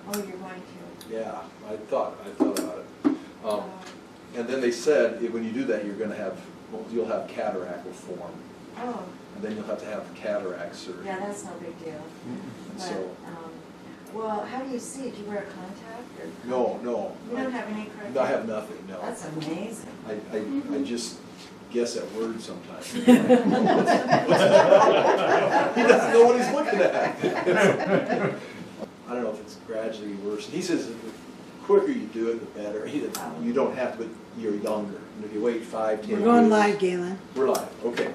Oh, you're going to? Yeah, I thought about it. And then they said when you do that, you'll have cataract will form. Oh. And then you'll have to have cataract surgery. Yeah, that's no big deal. Mm-hmm. But, so, well, how do you see? Do you wear a contact? Or no. You don't have any correct? I have nothing, no. That's amazing. I just guess at words sometimes. He doesn't know what he's looking at. I don't know if it's gradually worse. He says the quicker you do it, the better. You don't have to, but you're younger. And if you wait 5, 10 years. We're going live, Galen. We're live, okay.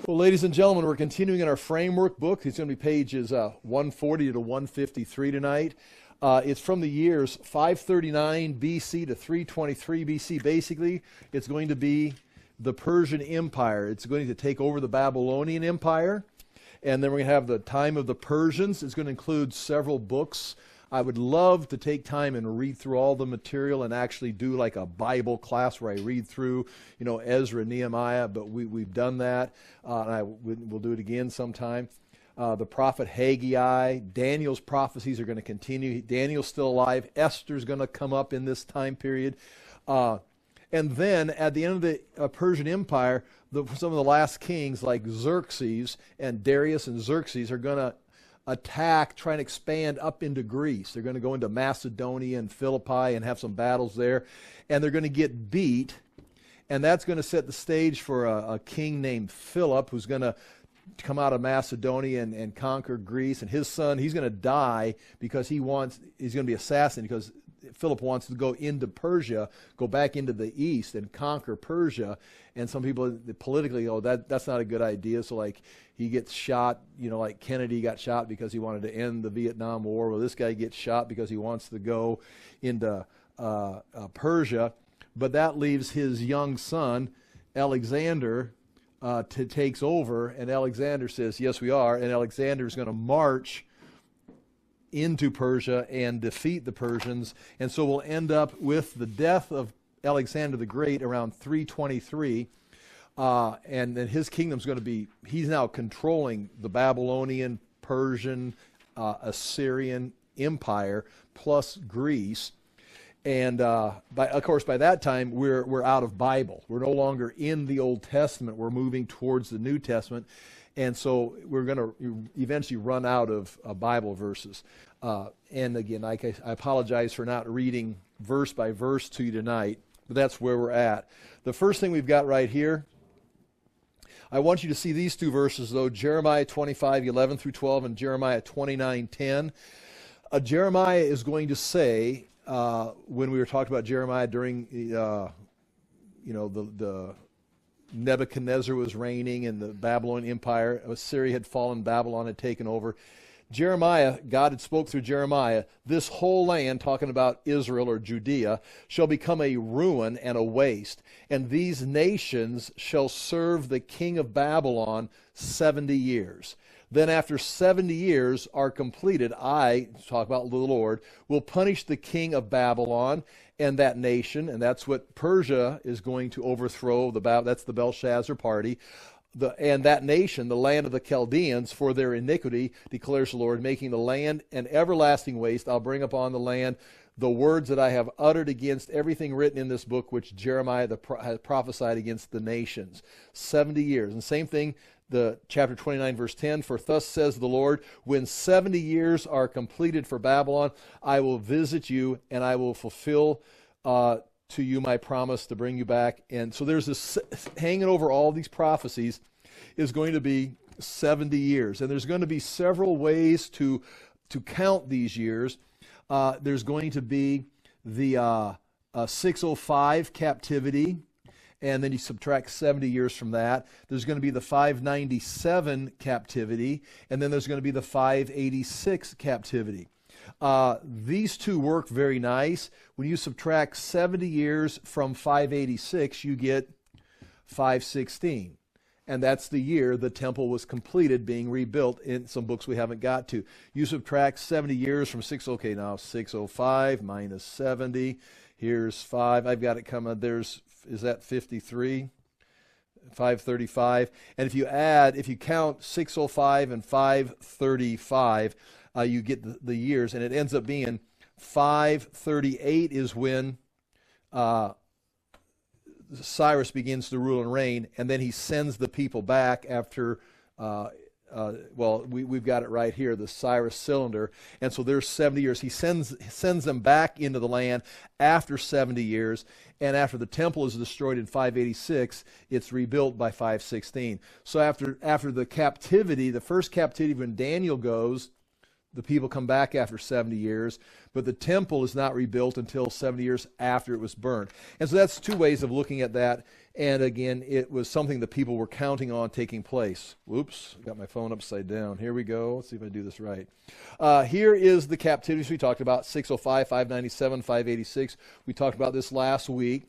Well, ladies and gentlemen, we're continuing in our framework book. It's going to be pages 140 to 153 tonight. It's from the years 539 BC to 323 BC. Basically, it's going to be the Persian Empire. It's going to take over the Babylonian Empire. And then we're going to have the time of the Persians. It's going to include several books. I would love to take time and read through all the material and actually do like a Bible class where I read through, Ezra, Nehemiah, but we've done that, and we'll do it again sometime. The prophet Haggai, Daniel's prophecies are going to continue. Daniel's still alive. Esther's going to come up in this time period. And then at the end of the Persian Empire, some of the last kings like Xerxes and Darius and Xerxes are going to attack, try and expand up into Greece. They're going to go into Macedonia and Philippi and have some battles there. And they're going to get beat. And that's going to set the stage for a king named Philip, who's going to come out of Macedonia and conquer Greece. And his son, he's going to die because he's going to be assassinated because Philip wants to go into Persia, go back into the east and conquer Persia. And some people politically, that's not a good idea. So like he gets shot, like Kennedy got shot because he wanted to end the Vietnam War. Well, this guy gets shot because he wants to go into Persia. But that leaves his young son, Alexander, takes over. And Alexander says, yes, we are. And Alexander is going to march into Persia and defeat the Persians. And so we'll end up with the death of Alexander the Great around 323. And then his kingdom's going to be, he's now controlling the Babylonian, Persian, Assyrian empire plus Greece. And of course, by that time, we're out of Bible. We're no longer in the Old Testament. We're moving towards the New Testament. And so we're going to eventually run out of Bible verses. And again, I apologize for not reading verse by verse to you tonight, but that's where we're at. The first thing we've got right here, I want you to see these two verses, though, Jeremiah 25:11 through 12 and Jeremiah 29:10. Jeremiah is going to say, when we were talking about Jeremiah during, the Nebuchadnezzar was reigning and the Babylonian Empire, Assyria had fallen, Babylon had taken over. Jeremiah, God had spoke through Jeremiah, this whole land, talking about Israel or Judea, shall become a ruin and a waste, and these nations shall serve the king of Babylon 70 years. Then after 70 years are completed, I, talk about the Lord, will punish the king of Babylon and that nation, and that's what Persia is going to overthrow, that's the Belshazzar party, and that nation, the land of the Chaldeans, for their iniquity, declares the Lord, making the land an everlasting waste. I'll bring upon the land the words that I have uttered against everything written in this book, which Jeremiah has prophesied against the nations. 70 years. And same thing, the chapter 29, verse 10, for thus says the Lord, when 70 years are completed for Babylon, I will visit you and I will fulfill to you my promise to bring you back. And so there's this hanging over all these prophecies is going to be 70 years. And there's going to be several ways to count these years. There's going to be the 605 captivity, and then you subtract 70 years from that. There's going to be the 597 captivity, and then there's going to be the 586 captivity. These two work very nice. When you subtract 70 years from 586, you get 516. And that's the year the temple was completed, being rebuilt in some books we haven't got to. You subtract 70 years from 605 minus 70. Here's 5. I've got it coming. Is that 53? 535. And if you count 605 and 535, you get the years, and it ends up being 538 is when Cyrus begins to rule and reign, and then he sends the people back after, we've got it right here, the Cyrus cylinder, and so there's 70 years. He sends them back into the land after 70 years, and after the temple is destroyed in 586, it's rebuilt by 516. So after the captivity, the first captivity when Daniel goes, the people come back after 70 years, but the temple is not rebuilt until 70 years after it was burned. And so that's two ways of looking at that. And again, it was something the people were counting on taking place. Whoops, got my phone upside down. Here we go. Let's see if I do this right. Here is the captivities we talked about, 605, 597, 586. We talked about this last week,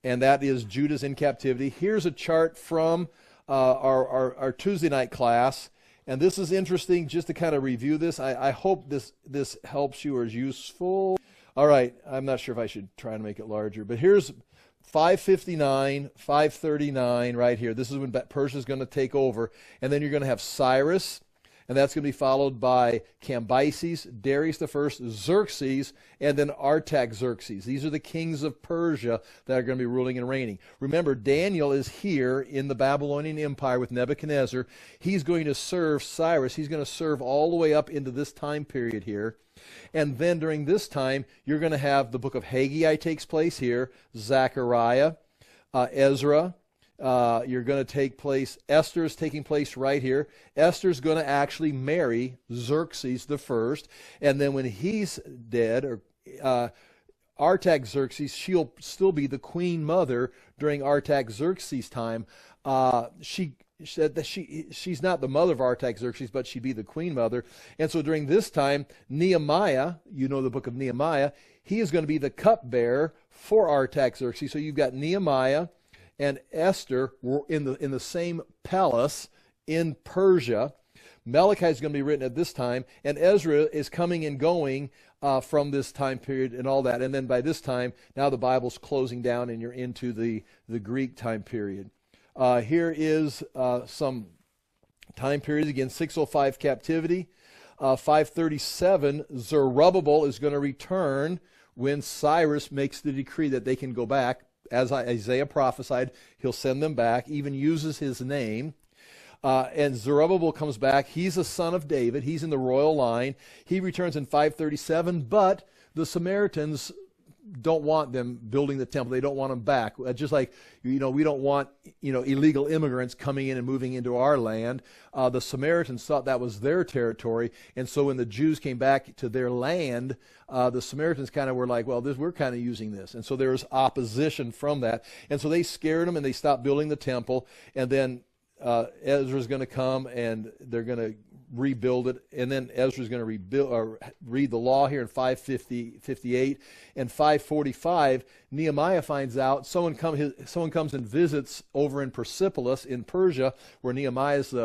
and that is Judah's in captivity. Here's a chart from our Tuesday night class. And this is interesting just to kind of review this. I hope this helps you or is useful. All right, I'm not sure if I should try to make it larger, but here's 559, 539 right here. This is when Persia is going to take over. And then you're going to have Cyrus, and that's going to be followed by Cambyses, Darius I, Xerxes, and then Artaxerxes. These are the kings of Persia that are going to be ruling and reigning. Remember, Daniel is here in the Babylonian Empire with Nebuchadnezzar. He's going to serve Cyrus. He's going to serve all the way up into this time period here. And then during this time, you're going to have the book of Haggai takes place here, Zechariah, Ezra. You're going to take place, Esther is taking place right here. Esther's going to actually marry Xerxes the first, and then when he's dead, or Artaxerxes, she'll still be the queen mother during Artaxerxes' time. She said that she's not the mother of Artaxerxes, but she'd be the queen mother. And so during this time, Nehemiah, you know the book of Nehemiah, he is going to be the cupbearer for Artaxerxes. So you've got Nehemiah and Esther were in the same palace in Persia. Malachi is going to be written at this time, and Ezra is coming and going from this time period and all that. And then by this time, now the Bible's closing down and you're into the Greek time period. Here is some time periods. Again, 605 captivity. 537, Zerubbabel is going to return when Cyrus makes the decree that they can go back. As Isaiah prophesied, he'll send them back, even uses his name. And Zerubbabel comes back. He's a son of David. He's in the royal line. He returns in 537, but the Samaritans don't want them building the temple. They don't want them back. Just like, we don't want, illegal immigrants coming in and moving into our land. The Samaritans thought that was their territory. And so when the Jews came back to their land, the Samaritans kind of were like, well, we're kind of using this. And so there was opposition from that. And so they scared them and they stopped building the temple. And then Ezra's going to come and they're going to rebuild it, and then Ezra's going to read the law here in 558 and 545. Nehemiah finds out someone comes and visits over in Persepolis in Persia, where Nehemiah's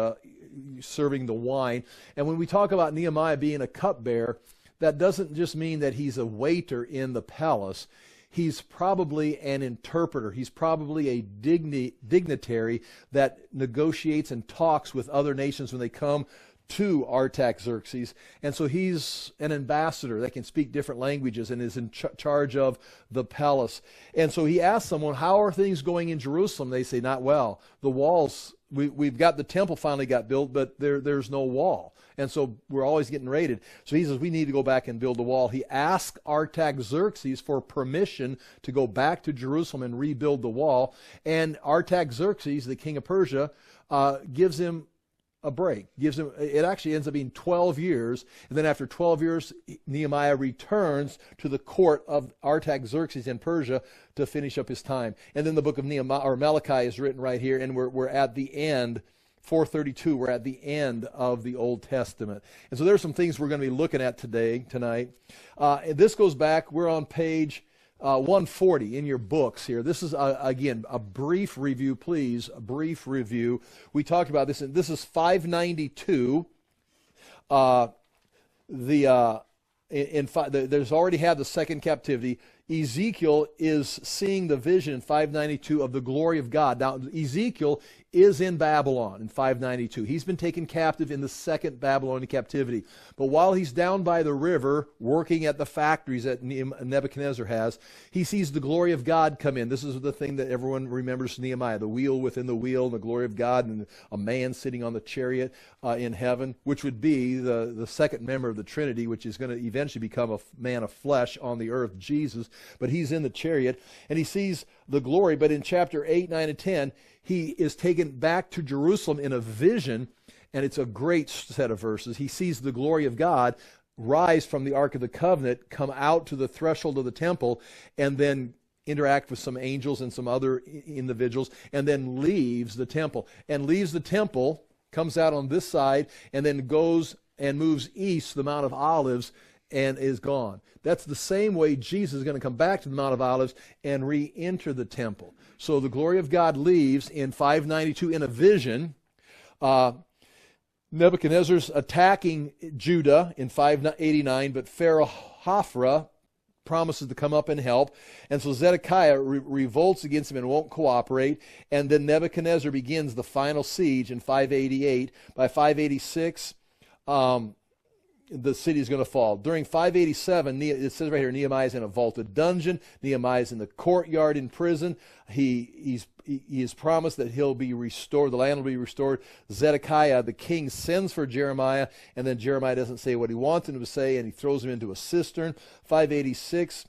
serving the wine. And when we talk about Nehemiah being a cupbearer, that doesn't just mean that he's a waiter in the palace. He's probably an interpreter. He's probably a dignitary that negotiates and talks with other nations when they come to Artaxerxes. And so he's an ambassador that can speak different languages and is in charge of the palace. And so he asks someone, how are things going in Jerusalem? They say, not well. The walls, we've got the temple finally got built, but there's no wall. And so we're always getting raided. So he says, we need to go back and build the wall. He asks Artaxerxes for permission to go back to Jerusalem and rebuild the wall. And Artaxerxes, the king of Persia, gives him a break. It actually ends up being 12 years. And then after 12 years, Nehemiah returns to the court of Artaxerxes in Persia to finish up his time. And then the book of Nehemiah or Malachi is written right here, and we're at the end. 432, we're at the end of the Old Testament. And so there's some things we're going to be looking at tonight. And this goes back, we're on page 140 in your books here. This is, again, a brief review, please, a brief review. We talked about this, and this is 592. There's already had the second captivity. Ezekiel is seeing the vision in 592 of the glory of God. Now, Ezekiel is in Babylon in 592. He's been taken captive in the second Babylonian captivity. But while he's down by the river working at the factories that Nebuchadnezzar has, he sees the glory of God come in. This is the thing that everyone remembers Nehemiah, the wheel within the wheel, the glory of God, and a man sitting on the chariot in heaven, which would be the second member of the Trinity, which is going to eventually become a man of flesh on the earth, Jesus. But he's in the chariot, and he sees the glory. But in chapter 8, 9, and 10, he is taken back to Jerusalem in a vision, and it's a great set of verses. He sees the glory of God rise from the Ark of the Covenant, come out to the threshold of the temple, and then interact with some angels and some other individuals, and then leaves the temple. And leaves the temple, comes out on this side, and then goes and moves east, the Mount of Olives, and is gone. That's the same way Jesus is going to come back to the Mount of Olives and re-enter the temple. So the glory of God leaves in 592 in a vision. Nebuchadnezzar's attacking Judah in 589, but Pharaoh Hophra promises to come up and help. And so Zedekiah revolts against him and won't cooperate. And then Nebuchadnezzar begins the final siege in 588. By 586, the city is going to fall. During 587, it says right here, Nehemiah is in a vaulted dungeon. Nehemiah is in the courtyard in prison. He is promised that he'll be restored. The land will be restored. Zedekiah, the king, sends for Jeremiah, and then Jeremiah doesn't say what he wants him to say, and he throws him into a cistern. 586,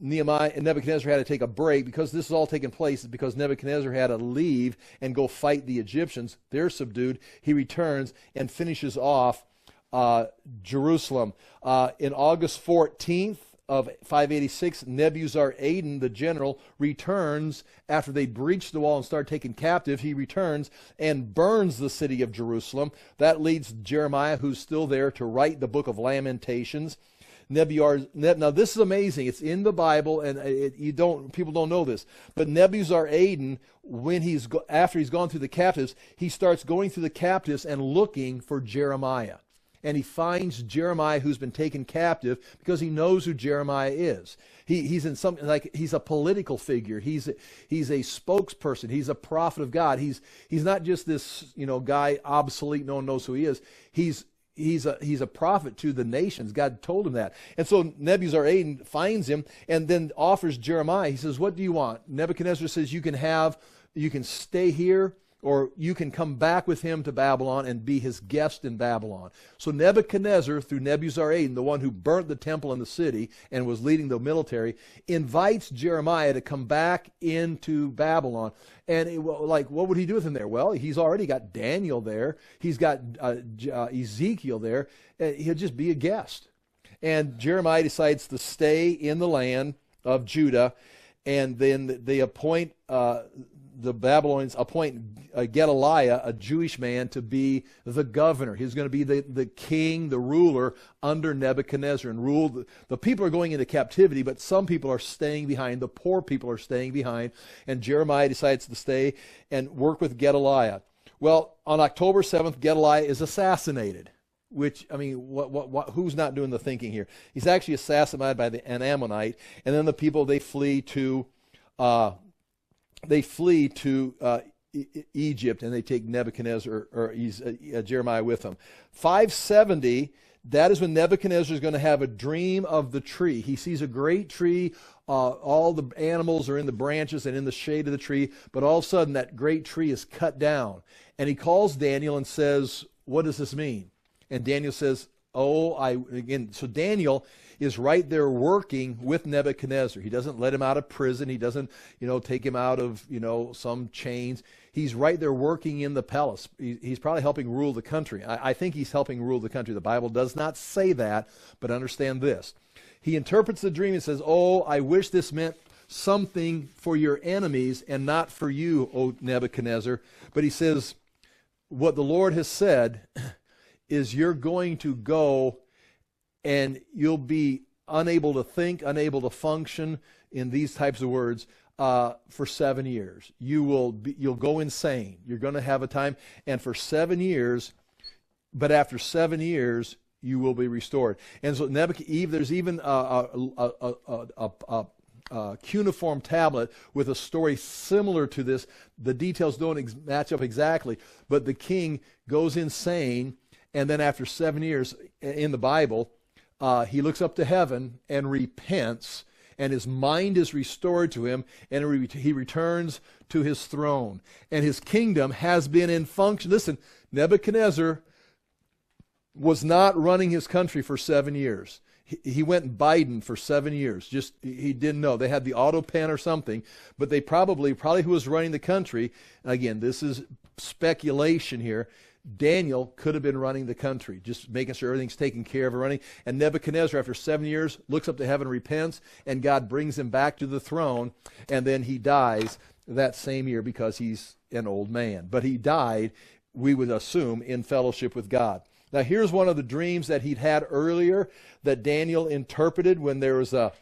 Nehemiah and Nebuchadnezzar had to take a break because this is all taking place because Nebuchadnezzar had to leave and go fight the Egyptians. They're subdued. He returns and finishes off Jerusalem. In August 14th of 586, Nebuzaradan, the general, returns after they breach the wall and start taking captive. He returns and burns the city of Jerusalem. That leads Jeremiah, who's still there, to write the book of Lamentations. Now this is amazing. It's in the Bible, and people don't know this. But Nebuzaradan, after he's gone through the captives, he starts going through the captives and looking for Jeremiah. And he finds Jeremiah, who's been taken captive, because he knows who Jeremiah is. He's in something like he's a political figure. He's a spokesperson. He's a prophet of God. He's not just this guy obsolete. No one knows who he is. He's a prophet to the nations. God told him that. And so Nebuzaradan finds him and then offers Jeremiah. He says, "What do you want?" Nebuchadnezzar says, "You can stay here, or you can come back with him to Babylon and be his guest in Babylon." So Nebuchadnezzar, through Nebuzaradan, the one who burnt the temple and the city and was leading the military, invites Jeremiah to come back into Babylon. And what would he do with him there? Well, he's already got Daniel there. He's got Ezekiel there. He'll just be a guest. And Jeremiah decides to stay in the land of Judah, and then they appoint the Babylonians appoint Gedaliah, a Jewish man, to be the governor. He's going to be the king, the ruler under Nebuchadnezzar and rule. The people are going into captivity, but some people are staying behind. The poor people are staying behind. And Jeremiah decides to stay and work with Gedaliah. Well, on October 7th, Gedaliah is assassinated. Which, who's not doing the thinking here? He's actually assassinated by an Ammonite. And then the people, they flee to Egypt, and they take Nebuchadnezzar or Jeremiah with them. 570, that is when Nebuchadnezzar is going to have a dream of the tree. He sees a great tree. All the animals are in the branches and in the shade of the tree, but all of a sudden that great tree is cut down. And he calls Daniel and says, "What does this mean?" And Daniel says, so Daniel is right there working with Nebuchadnezzar. He doesn't let him out of prison. He doesn't, take him out of, some chains. He's right there working in the palace. He's probably helping rule the country. I think he's helping rule the country. The Bible does not say that, but understand this. He interprets the dream and says, "Oh, I wish this meant something for your enemies and not for you, O Nebuchadnezzar." But he says, what the Lord has said is you're going to go and you'll be unable to think, unable to function, in these types of words, for 7 years. You'll go insane. You're going to have a time, and for 7 years, but after 7 years, you will be restored. And so Nebuchadnezzar, there's even a cuneiform tablet with a story similar to this. The details don't match up exactly, but the king goes insane, and then after 7 years in the Bible, he looks up to heaven and repents, and his mind is restored to him, and he returns to his throne. And his kingdom has been in function. Listen, Nebuchadnezzar was not running his country for 7 years. He went Biden for 7 years. Just, he didn't know. They had the auto pen or something, but they probably who was running the country, again, this is speculation here, Daniel could have been running the country, just making sure everything's taken care of and running. And Nebuchadnezzar, after 7 years, looks up to heaven, repents, and God brings him back to the throne, and then he dies that same year because he's an old man. But he died, we would assume, in fellowship with God. Now, here's one of the dreams that he'd had earlier that Daniel interpreted when there was the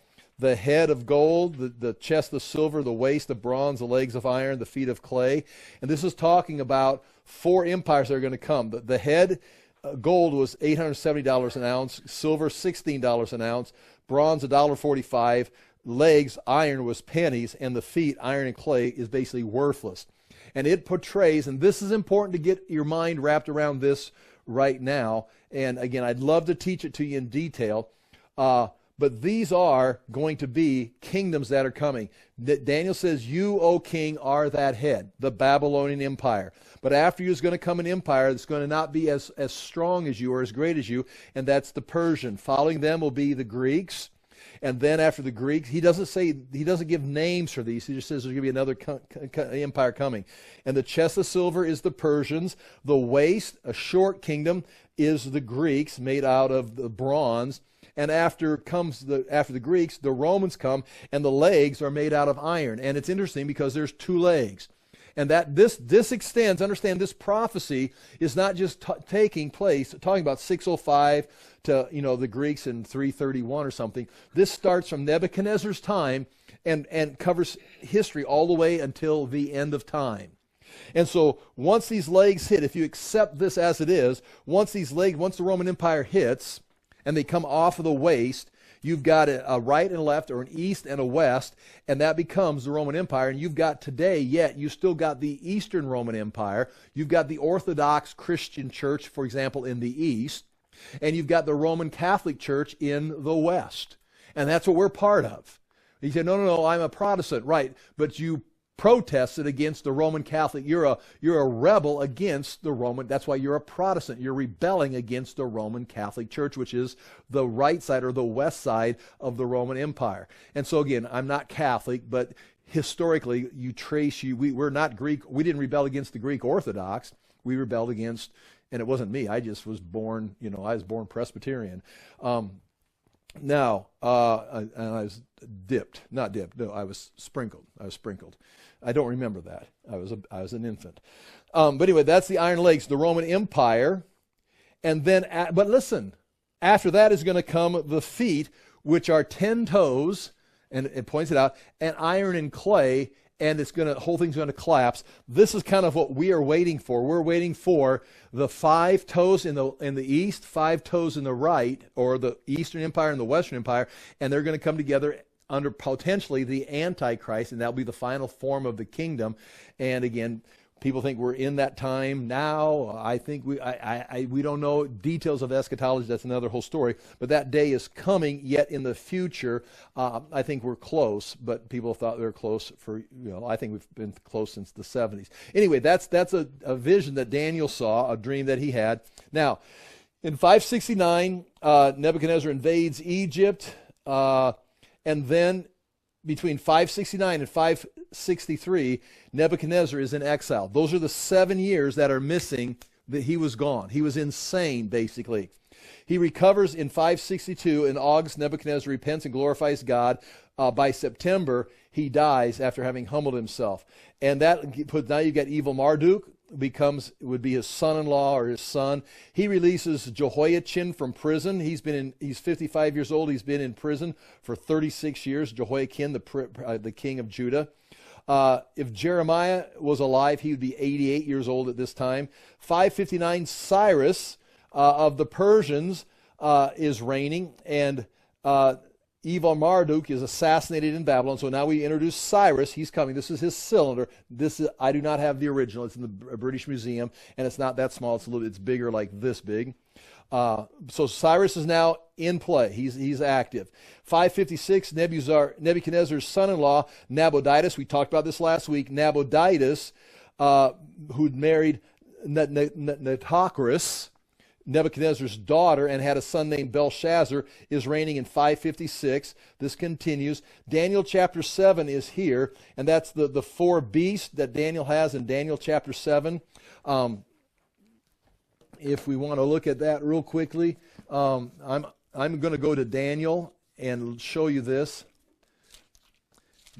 head of gold, the chest of silver, the waist of bronze, the legs of iron, the feet of clay. And this is talking about 4 empires that are going to come. The head, gold, was $870 an ounce, silver $16 an ounce, bronze $1.45, legs, iron, was pennies, and the feet, iron and clay, is basically worthless. And it portrays, and this is important to get your mind wrapped around this right now, and again, I'd love to teach it to you in detail, but these are going to be kingdoms that are coming. Daniel says, you, O king, are that head, the Babylonian Empire. But after you is going to come an empire that's going to not be as strong as you or as great as you, and that's the Persian. Following them will be the Greeks. And then after the Greeks, he doesn't give names for these. He just says there's going to be another empire coming. And the chest of silver is the Persians. The waist, a short kingdom, is the Greeks, made out of the bronze. And after the Greeks, the Romans come, and the legs are made out of iron. And it's interesting because there's 2 legs. And that this extends, understand, this prophecy is not just taking place, talking about 605 to, the Greeks in 331 or something. This starts from Nebuchadnezzar's time and covers history all the way until the end of time. And so once these legs hit, if you accept this as it is, once the Roman Empire hits and they come off of the waist, you've got a right and a left, or an east and a west, and that becomes the Roman Empire. And you've got today, you still got the Eastern Roman Empire. You've got the Orthodox Christian Church, for example, in the east. And you've got the Roman Catholic Church in the west. And that's what we're part of. You say, no, I'm a Protestant. Right, but you protested against the Roman Catholic. You're a rebel against the Roman. That's why you're a Protestant. You're rebelling against the Roman Catholic Church, which is the right side or the west side of the Roman Empire. And so again, I'm not Catholic, but historically, we're not Greek. We didn't rebel against the Greek Orthodox. We rebelled against, and it wasn't me. I just was born, I was born Presbyterian. And I was I was sprinkled. I don't remember that. I was an infant. But anyway, that's the iron legs, the Roman Empire. And then, but listen, after that is going to come the feet, which are 10 toes, and it points it out, and iron and clay, and the whole thing's going to collapse. This is kind of what we are waiting for. We're waiting for the 5 toes in the east, 5 toes in the right, or the Eastern Empire and the Western Empire, and they're going to come together under potentially the Antichrist, and that'll be the final form of the kingdom. And again, people think we're in that time now. I think we don't know details of eschatology. That's another whole story. But that day is coming, yet in the future. I think we're close, but people thought they were close for, I think we've been close since the 70s. Anyway, that's a vision that Daniel saw, a dream that he had. Now, in 569, Nebuchadnezzar invades Egypt, and then between 569 and 563, Nebuchadnezzar is in exile. Those are the 7 years that are missing, that he was gone. He was insane, basically. He recovers in 562. In August, Nebuchadnezzar repents and glorifies God. By September, he dies after having humbled himself. And now you've got evil Marduk, would be his son-in-law or his son. He releases Jehoiachin from prison. He's 55 years old. He's been in prison for 36 years. Jehoiachin, the king of Judah. If Jeremiah was alive, he would be 88 years old at this time. 559, Cyrus of the Persians is reigning, and Evil Marduk is assassinated in Babylon. So now we introduce Cyrus. He's coming. This is his cylinder. I do not have the original. It's in the British Museum, and it's not that small. It's bigger, like this big. So Cyrus is now in play. He's active. 556, Nebuchadnezzar's son-in-law, Nabonidus. We talked about this last week. Nabonidus, who'd married Nitocris, Nebuchadnezzar's daughter, and had a son named Belshazzar, is reigning in 556. This continues. Daniel chapter 7 is here, and that's the four beasts that Daniel has in Daniel chapter 7. If we want to look at that real quickly, I'm going to go to Daniel and show you this.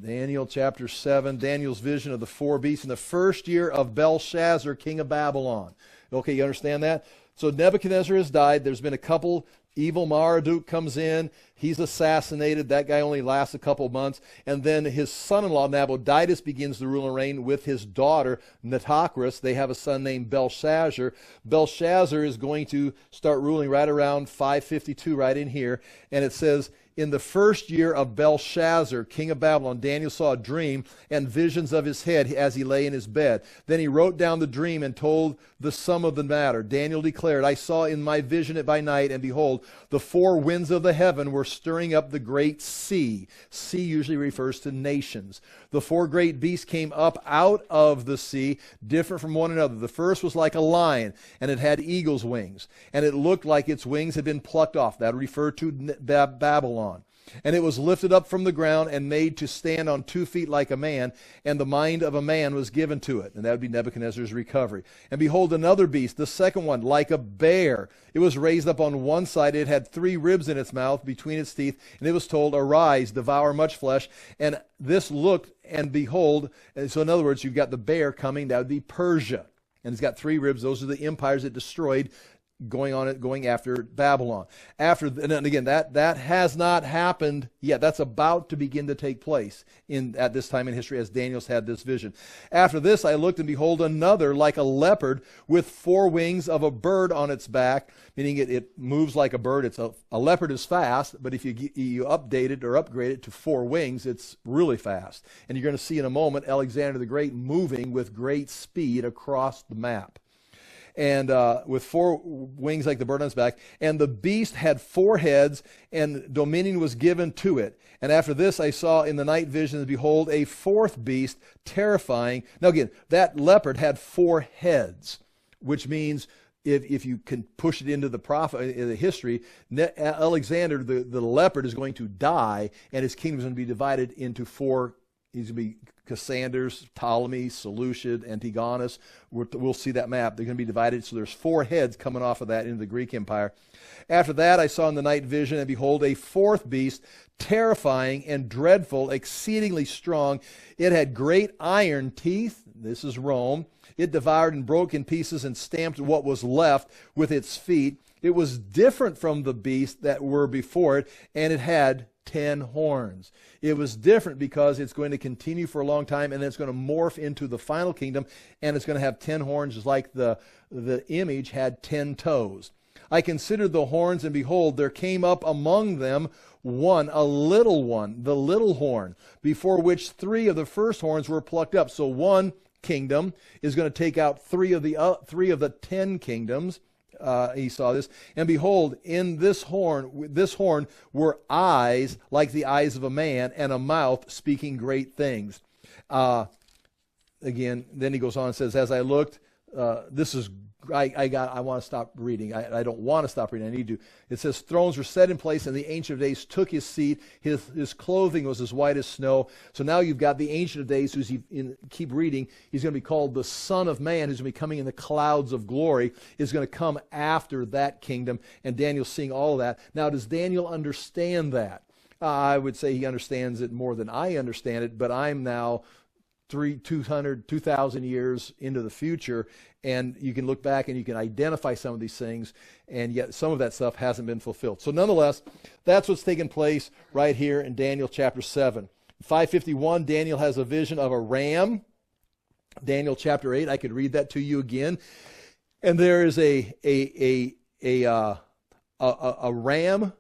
Daniel chapter 7, Daniel's vision of the four beasts in the first year of Belshazzar, king of Babylon. Okay, you understand that? So Nebuchadnezzar has died. There's been a couple. Evil Marduk comes in. He's assassinated. That guy only lasts a couple months. And then his son-in-law, Nabonidus, begins to rule and reign with his daughter, Nitocris. They have a son named Belshazzar. Belshazzar is going to start ruling right around 552, right in here. And it says, in the first year of Belshazzar, king of Babylon, Daniel saw a dream and visions of his head as he lay in his bed. Then he wrote down the dream and told the sum of the matter. Daniel declared, I saw in my vision by night, and behold, the four winds of the heaven were stirring up the great sea. Sea usually refers to nations. The four great beasts came up out of the sea, different from one another. The first was like a lion, and it had eagle's wings, and it looked like its wings had been plucked off. That referred to Babylon. And it was lifted up from the ground and made to stand on 2 feet like a man, and the mind of a man was given to it. And that would be Nebuchadnezzar's recovery. And behold, another beast, the second one, like a bear. It was raised up on one side. It had 3 ribs in its mouth between its teeth. And it was told, arise, devour much flesh. And this looked, and behold, and so in other words, you've got the bear coming. That would be Persia. And it's got 3 ribs. Those are the empires it destroyed, going after Babylon. And again, that has not happened yet. That's about to begin to take place at this time in history, as Daniel's had this vision. After this, I looked, and behold, another like a leopard with 4 wings of a bird on its back, meaning it moves like a bird. A leopard is fast, but if you update it or upgrade it to 4 wings, it's really fast. And you're going to see in a moment Alexander the Great moving with great speed across the map. And with 4 wings like the bird on its back. And the beast had 4 heads, and dominion was given to it. And after this I saw in the night visions, behold, a 4th beast, terrifying. Now again, that leopard had 4 heads, which means if you can push it into the history, Alexander, the leopard, is going to die, and his kingdom is going to be divided into 4. He's going to be Cassander's, Ptolemy, Seleucid, Antigonus. We'll see that map. They're going to be divided. So there's 4 heads coming off of that into the Greek Empire. After that, I saw in the night vision, and behold, a 4th beast, terrifying and dreadful, exceedingly strong. It had great iron teeth. This is Rome. It devoured and broke in pieces and stamped what was left with its feet. It was different from the beasts that were before it, and it had 10 horns. It was different because it's going to continue for a long time, and then it's going to morph into the final kingdom, and it's going to have 10 horns, just like the image had 10 toes. I considered the horns, and behold, there came up among them one, a little one, the little horn, before which 3 of the first horns were plucked up. So one kingdom is going to take out 3 of the 10 kingdoms. He saw this, and behold, in this horn were eyes like the eyes of a man, and a mouth speaking great things. Again, then he goes on and says, as I looked, I want to stop reading. I don't want to stop reading. I need to. It says, thrones were set in place, and the Ancient of Days took his seat. His clothing was as white as snow. So now you've got the Ancient of Days, keep reading. He's going to be called the Son of Man, who's going to be coming in the clouds of glory, is going to come after that kingdom. And Daniel's seeing all of that. Now, does Daniel understand that? I would say he understands it more than I understand it, but I'm now 2,000 years into the future, and you can look back and you can identify some of these things, and yet some of that stuff hasn't been fulfilled. So nonetheless, that's what's taking place right here in Daniel chapter 7. 551, Daniel has a vision of a ram. Daniel chapter 8, I could read that to you again. And there is a a ram,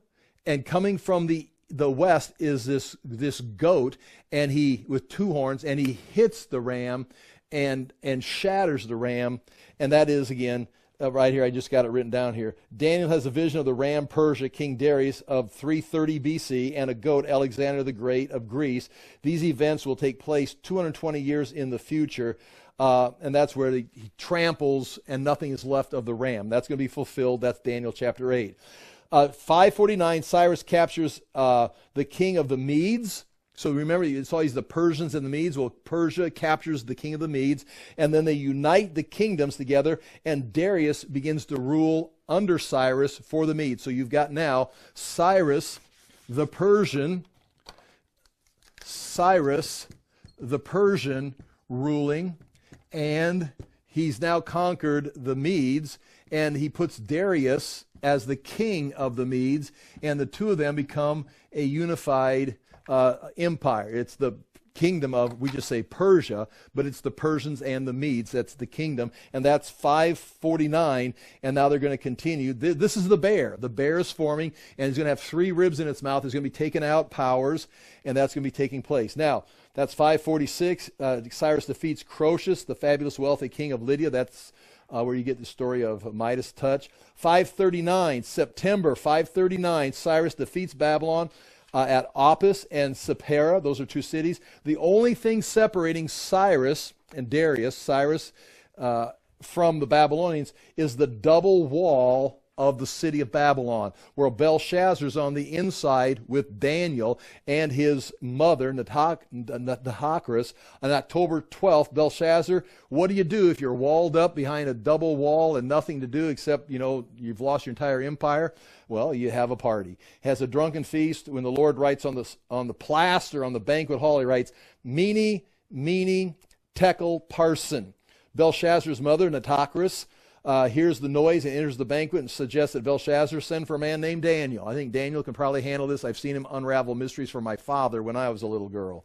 and coming from the west is this goat, and he with two horns, and he hits the ram and shatters the ram. And that is, again, right here, I just got it written down here. Daniel has a vision of the ram Persia, King Darius of 330 BC, and a goat, Alexander the Great of Greece. These events will take place 220 years in the future, and that's where he tramples and nothing is left of the ram. That's going to be fulfilled. That's Daniel chapter 8. 549, Cyrus captures the king of the Medes. So remember, you saw he's the Persians and the Medes. Well, Persia captures the king of the Medes, and then they unite the kingdoms together, and Darius begins to rule under Cyrus for the Medes. So you've got now Cyrus the Persian ruling, and he's now conquered the Medes, and he puts Darius as the king of the Medes, and the two of them become a unified empire. It's the kingdom of, we just say Persia, but it's the Persians and the Medes. That's the kingdom, and that's 549, and now they're going to continue. This is the bear. The bear is forming, and it's going to have 3 ribs in its mouth. It's going to be taking out powers, and that's going to be taking place. Now, that's 546. Cyrus defeats Croesus, the fabulous, wealthy king of Lydia. That's where you get the story of Midas touch. 539, September 539, Cyrus defeats Babylon at Opis and Sippara. Those are 2 cities. The only thing separating Cyrus and Darius, Cyrus from the Babylonians, is the double wall of the city of Babylon, where Belshazzar's on the inside with Daniel and his mother, Nitocris. On October 12th, Belshazzar, what do you do if you're walled up behind a double wall and nothing to do except, you've lost your entire empire? Well, you have a party. Has a drunken feast. When the Lord writes on the plaster, on the banquet hall, he writes, Mene, Mene, Tekel, Parsin. Belshazzar's mother, Nitocris, hears the noise and enters the banquet and suggests that Belshazzar send for a man named Daniel. I think Daniel can probably handle this. I've seen him unravel mysteries for my father when I was a little girl.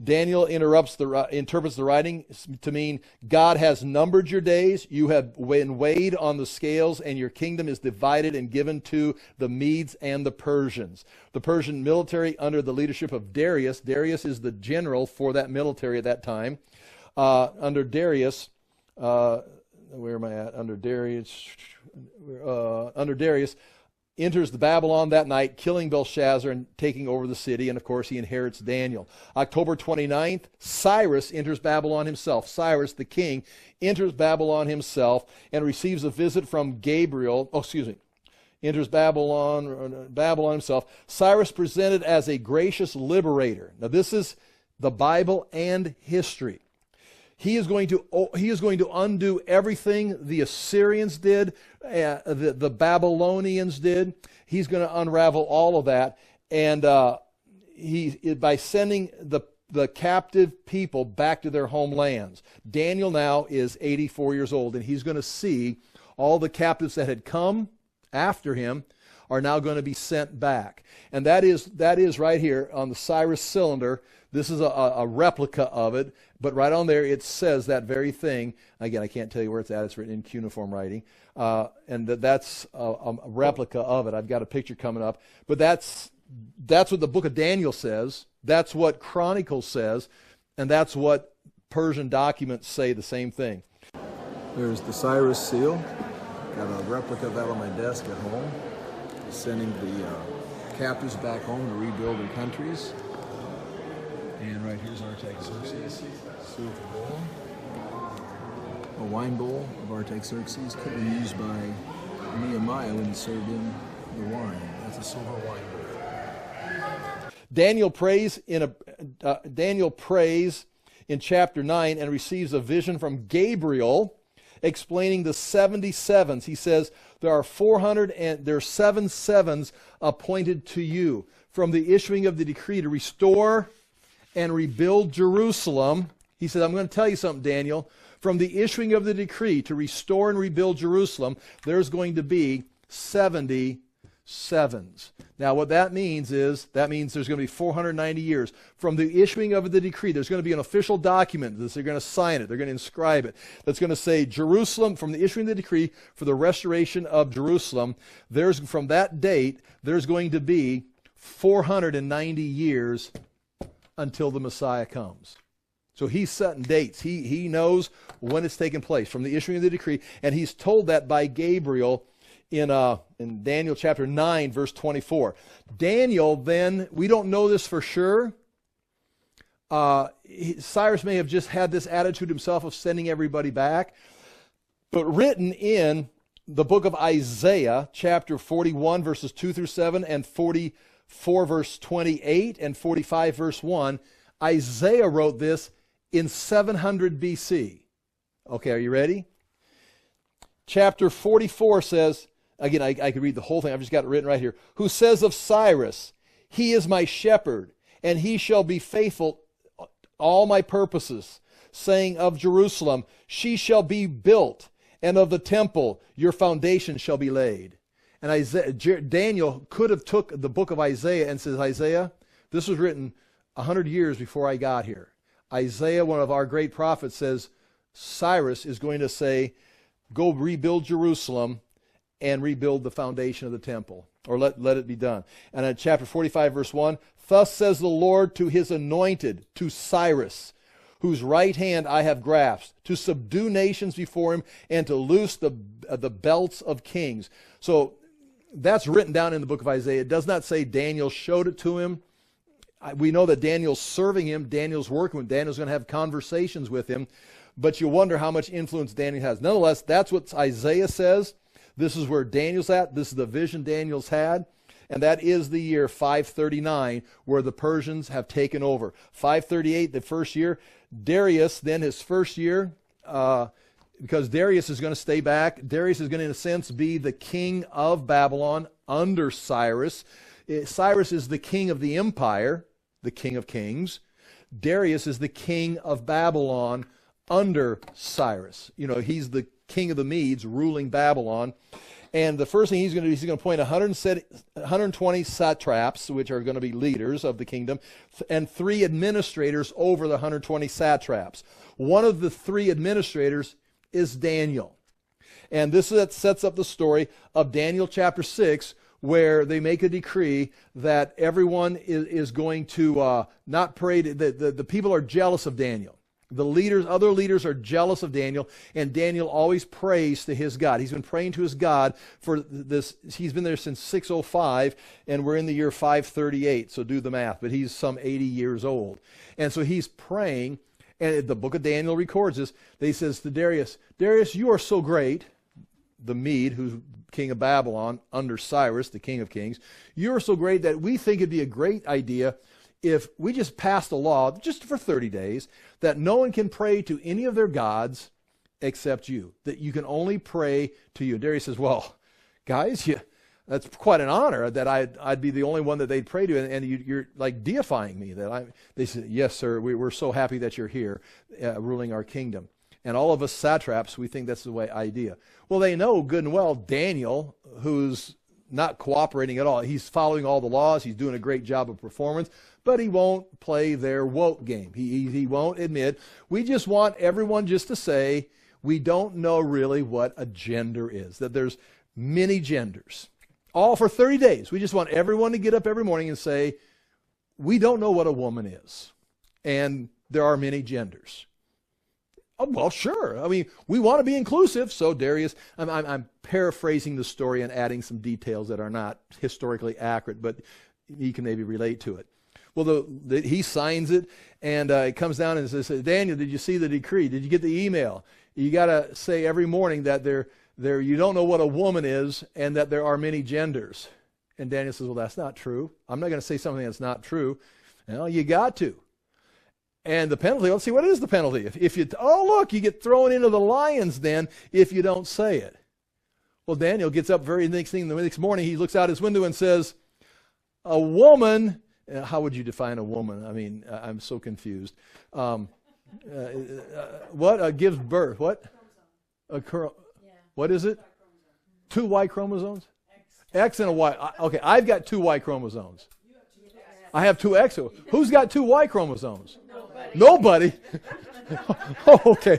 Daniel interprets the writing to mean, God has numbered your days, you have been weighed on the scales, and your kingdom is divided and given to the Medes and the Persians. The Persian military under the leadership of Darius. Darius is the general for that military at that time. Under Darius, where am I at? Under Darius, enters the Babylon that night, killing Belshazzar and taking over the city, and of course he inherits Daniel. October 29th, Cyrus enters Babylon himself. Cyrus, the king, enters Babylon himself and receives a visit from Gabriel. Enters Babylon himself. Cyrus presented as a gracious liberator. Now this is the Bible and history. He is going to undo everything the Assyrians did, the Babylonians did. He's going to unravel all of that, and by sending the captive people back to their homelands. Daniel now is 84 years old, and he's going to see all the captives that had come after him are now going to be sent back. And that is right here on the Cyrus cylinder. This is a replica of it, but right on there it says that very thing. Again, I can't tell you where it's at. It's written in cuneiform writing. And that's a replica of it. I've got a picture coming up. But that's what the book of Daniel says. That's what Chronicles says. And that's what Persian documents say, the same thing. There's the Cyrus seal. Got a replica of that on my desk at home. Sending the captives back home to rebuild their countries. And right here's Artaxerxes, silver bowl. A wine bowl of Artaxerxes could be used by Nehemiah when he served him the wine. That's a silver wine bowl. Daniel prays in chapter 9 and receives a vision from Gabriel explaining the 77s. He says there are 7 sevens appointed to you from the issuing of the decree to restore and rebuild Jerusalem. He said, I'm going to tell you something, Daniel. From the issuing of the decree to restore and rebuild Jerusalem, there's going to be 70 sevens. Now what that means is, that means there's going to be 490 years. From the issuing of the decree, there's going to be an official document that they're going to sign it, they're going to inscribe it, that's going to say Jerusalem, from the issuing of the decree for the restoration of Jerusalem, from that date, there's going to be 490 years until the Messiah comes. So he's setting dates. He knows when it's taking place from the issuing of the decree, and he's told that by Gabriel in Daniel chapter 9, verse 24. Daniel then, we don't know this for sure. Cyrus may have just had this attitude himself of sending everybody back. But written in the book of Isaiah, chapter 41, verses 2 through 7, and 44, verse 28, and 45, verse 1, Isaiah wrote this in 700 BC. Okay, are you ready? Chapter 44 says, again, I could read the whole thing. I've just got it written right here. Who says of Cyrus, he is my shepherd, and he shall be faithful all my purposes, saying of Jerusalem, she shall be built, and of the temple, your foundation shall be laid. And Daniel could have took the book of Isaiah and says, Isaiah, this was written 100 years before I got here. Isaiah, one of our great prophets, says Cyrus is going to say, go rebuild Jerusalem and rebuild the foundation of the temple, or let it be done. And in chapter 45, verse 1, thus says the Lord to his anointed, to Cyrus, whose right hand I have grasped, to subdue nations before him and to loose the belts of kings. So that's written down in the book of Isaiah. It does not say Daniel showed it to him. We know that Daniel's serving him, Daniel's working with him, Daniel's going to have conversations with him, but you wonder how much influence Daniel has. Nonetheless, that's what Isaiah says. This is where Daniel's at. This is the vision Daniel's had, and that is the year 539 where the Persians have taken over. 538, the first year. Darius, then his first year, because Darius is going to stay back. Darius is going to, in a sense, be the king of Babylon under Cyrus. Cyrus is the king of the empire, the king of kings. Darius is the king of Babylon under Cyrus. You know, he's the king of the Medes ruling Babylon. And the first thing he's going to do, he's going to appoint 120 satraps, which are going to be leaders of the kingdom, and 3 administrators over the 120 satraps. One of the 3 administrators is Daniel. And this sets up the story of Daniel chapter 6, where they make a decree that everyone is going to not pray. The people are jealous of Daniel. Other leaders are jealous of Daniel, and Daniel always prays to his God. He's been praying to his God for this. He's been there since 605, and we're in the year 538, so do the math, but he's some 80 years old. And so he's praying, and the book of Daniel records this. He says to Darius, Darius, you are so great, the Mede, who's king of Babylon, under Cyrus, the king of kings, you are so great that we think it'd be a great idea if we just passed a law, just for 30 days, that no one can pray to any of their gods except you, that you can only pray to you. And Darius says, well, guys, that's quite an honor that I'd be the only one that they'd pray to, and you're like deifying me. They said, yes, sir, we're so happy that you're here ruling our kingdom. And all of us satraps, we think that's the way idea. Well, they know good and well Daniel, who's not cooperating at all. He's following all the laws. He's doing a great job of performance, but he won't play their woke game. He won't admit. We just want everyone just to say we don't know really what a gender is, that there's many genders. All for 30 days. We just want everyone to get up every morning and say, we don't know what a woman is, and there are many genders. Oh, well, sure. I mean, we want to be inclusive. So Darius, I'm paraphrasing the story and adding some details that are not historically accurate, but you can maybe relate to it. Well, he signs it, and it comes down and says, Daniel, did you see the decree? Did you get the email? You got to say every morning that you don't know what a woman is and that there are many genders. And Daniel says, well, that's not true. I'm not going to say something that's not true. Well, you got to. And the penalty, let's see, what is the penalty? If you you get thrown into the lions then if you don't say it. Well, Daniel gets up the next morning, he looks out his window and says, a woman, how would you define a woman? I mean, I'm so confused. What gives birth? What? What is it? 2 Y chromosomes? X and a Y. Okay, I've got 2 Y chromosomes. I have 2 X. Who's got 2 Y chromosomes? Nobody. Oh, okay.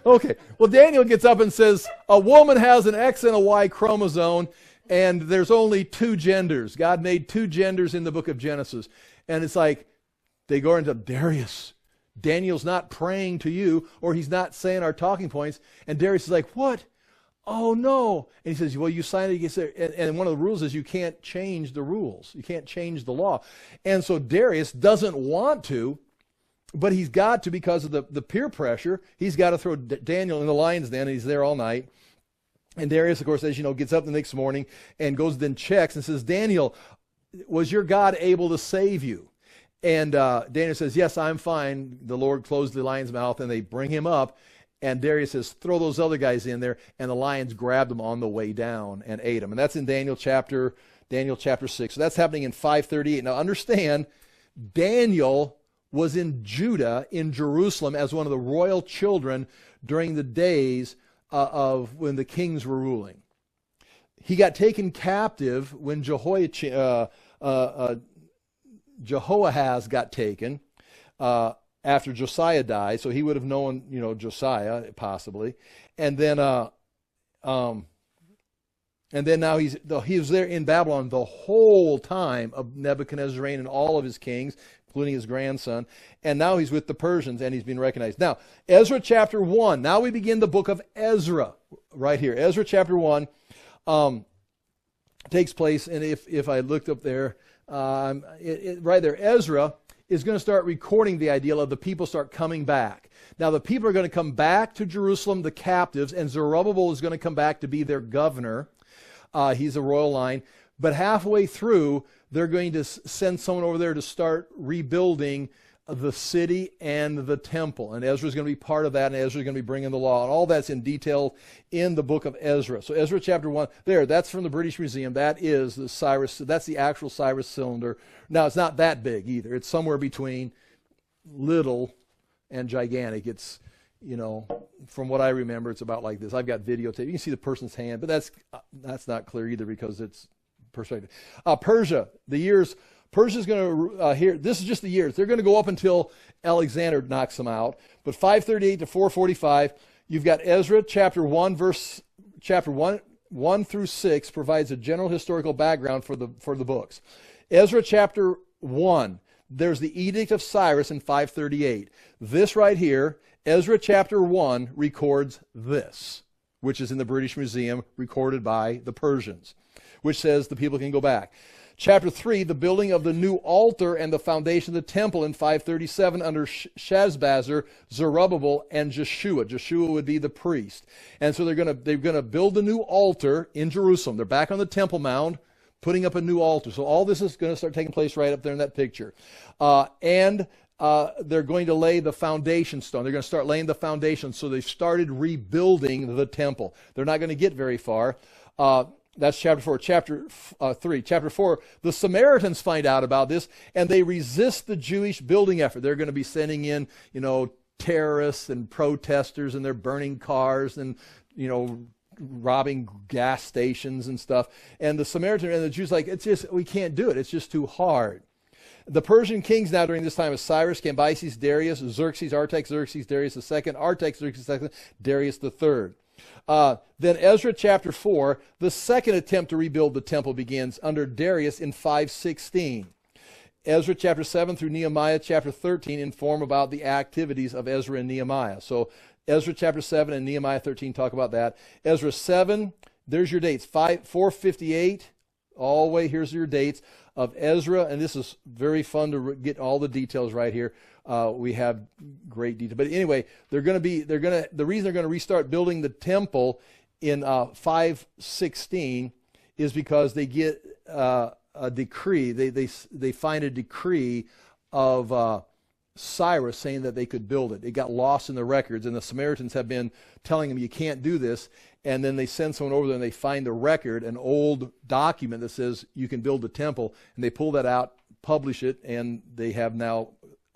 Okay. Well, Daniel gets up and says, a woman has an X and a Y chromosome, and there's only 2 genders. God made 2 genders in the book of Genesis. And it's like, they go into Darius. Daniel's not praying to you, or he's not saying our talking points. And Darius is like, what? Oh, no. And he says, well, you signed it. And one of the rules is you can't change the rules. You can't change the law. And so Darius doesn't want to, but he's got to because of the peer pressure. He's got to throw Daniel in the lion's den, and he's there all night. And Darius, of course, as you know, gets up the next morning and goes then checks and says, Daniel, was your God able to save you? And Daniel says, yes, I'm fine. The Lord closed the lion's mouth, and they bring him up. And Darius says, throw those other guys in there. And the lions grabbed them on the way down and ate them. And that's in Daniel chapter 6. So that's happening in 538. Now understand, Daniel was in Judah, in Jerusalem, as one of the royal children during the days of when the kings were ruling. He got taken captive when Jehoahaz got taken after Josiah died, so he would have known, Josiah possibly, and then now he was there in Babylon the whole time of Nebuchadnezzar's reign and all of his kings, including his grandson, and now he's with the Persians and he's been recognized. Now, Ezra chapter 1. Now we begin the book of Ezra right here. Ezra chapter 1 takes place, and if I looked up there. Right there, Ezra is going to start recording the ideal of the people start coming back. Now, the people are going to come back to Jerusalem, the captives, and Zerubbabel is going to come back to be their governor. He's a royal line. But halfway through, they're going to send someone over there to start rebuilding the city and the temple. And Ezra's going to be part of that, and Ezra's going to be bringing the law. And all that's in detail in the book of Ezra. So Ezra chapter 1, that's from the British Museum. That is the Cyrus, that's the actual Cyrus cylinder. Now, it's not that big either. It's somewhere between little and gigantic. It's, from what I remember, it's about like this. I've got videotape. You can see the person's hand, but that's not clear either because it's perspective. Persia, the years... Persia's going to, this is just the years. They're going to go up until Alexander knocks them out. But 538 to 445, you've got Ezra chapter 1, chapter 1 through 6 provides a general historical background for the books. Ezra chapter 1, there's the Edict of Cyrus in 538. This right here, Ezra chapter 1 records this, which is in the British Museum, recorded by the Persians, which says the people can go back. Chapter 3, the building of the new altar and the foundation of the temple in 537 under Shazbazzar, Zerubbabel, and Jeshua. Jeshua would be the priest. And so they're going to build a new altar in Jerusalem. They're back on the Temple Mount, putting up a new altar. So all this is going to start taking place right up there in that picture. And they're going to lay the foundation stone. They're going to start laying the foundation. So they've started rebuilding the temple. They're not going to get very far. That's chapter 4. Chapter 3. Chapter 4, the Samaritans find out about this, and they resist the Jewish building effort. They're going to be sending in, terrorists and protesters, and they're burning cars and, robbing gas stations and stuff. And the Samaritan and the Jews we can't do it. It's just too hard. The Persian kings now during this time is Cyrus, Cambyses, Darius, Xerxes, Artaxerxes, Darius II, Artaxerxes II, Darius III. Then Ezra chapter 4, the second attempt to rebuild the temple begins under Darius in 516. Ezra chapter 7 through Nehemiah chapter 13 inform about the activities of Ezra and Nehemiah. So Ezra chapter 7 and Nehemiah 13 talk about that. Ezra 7, there's your dates, 458, all the way, here's your dates of Ezra, and this is very fun to get all the details right here. We have great detail. But anyway, the reason they're going to restart building the temple in 516 is because they get a decree. They find a decree of Cyrus saying that they could build it. It got lost in the records, and the Samaritans have been telling them you can't do this. And then they send someone over there and they find the record, an old document that says you can build the temple, and they pull that out, publish it, and they have now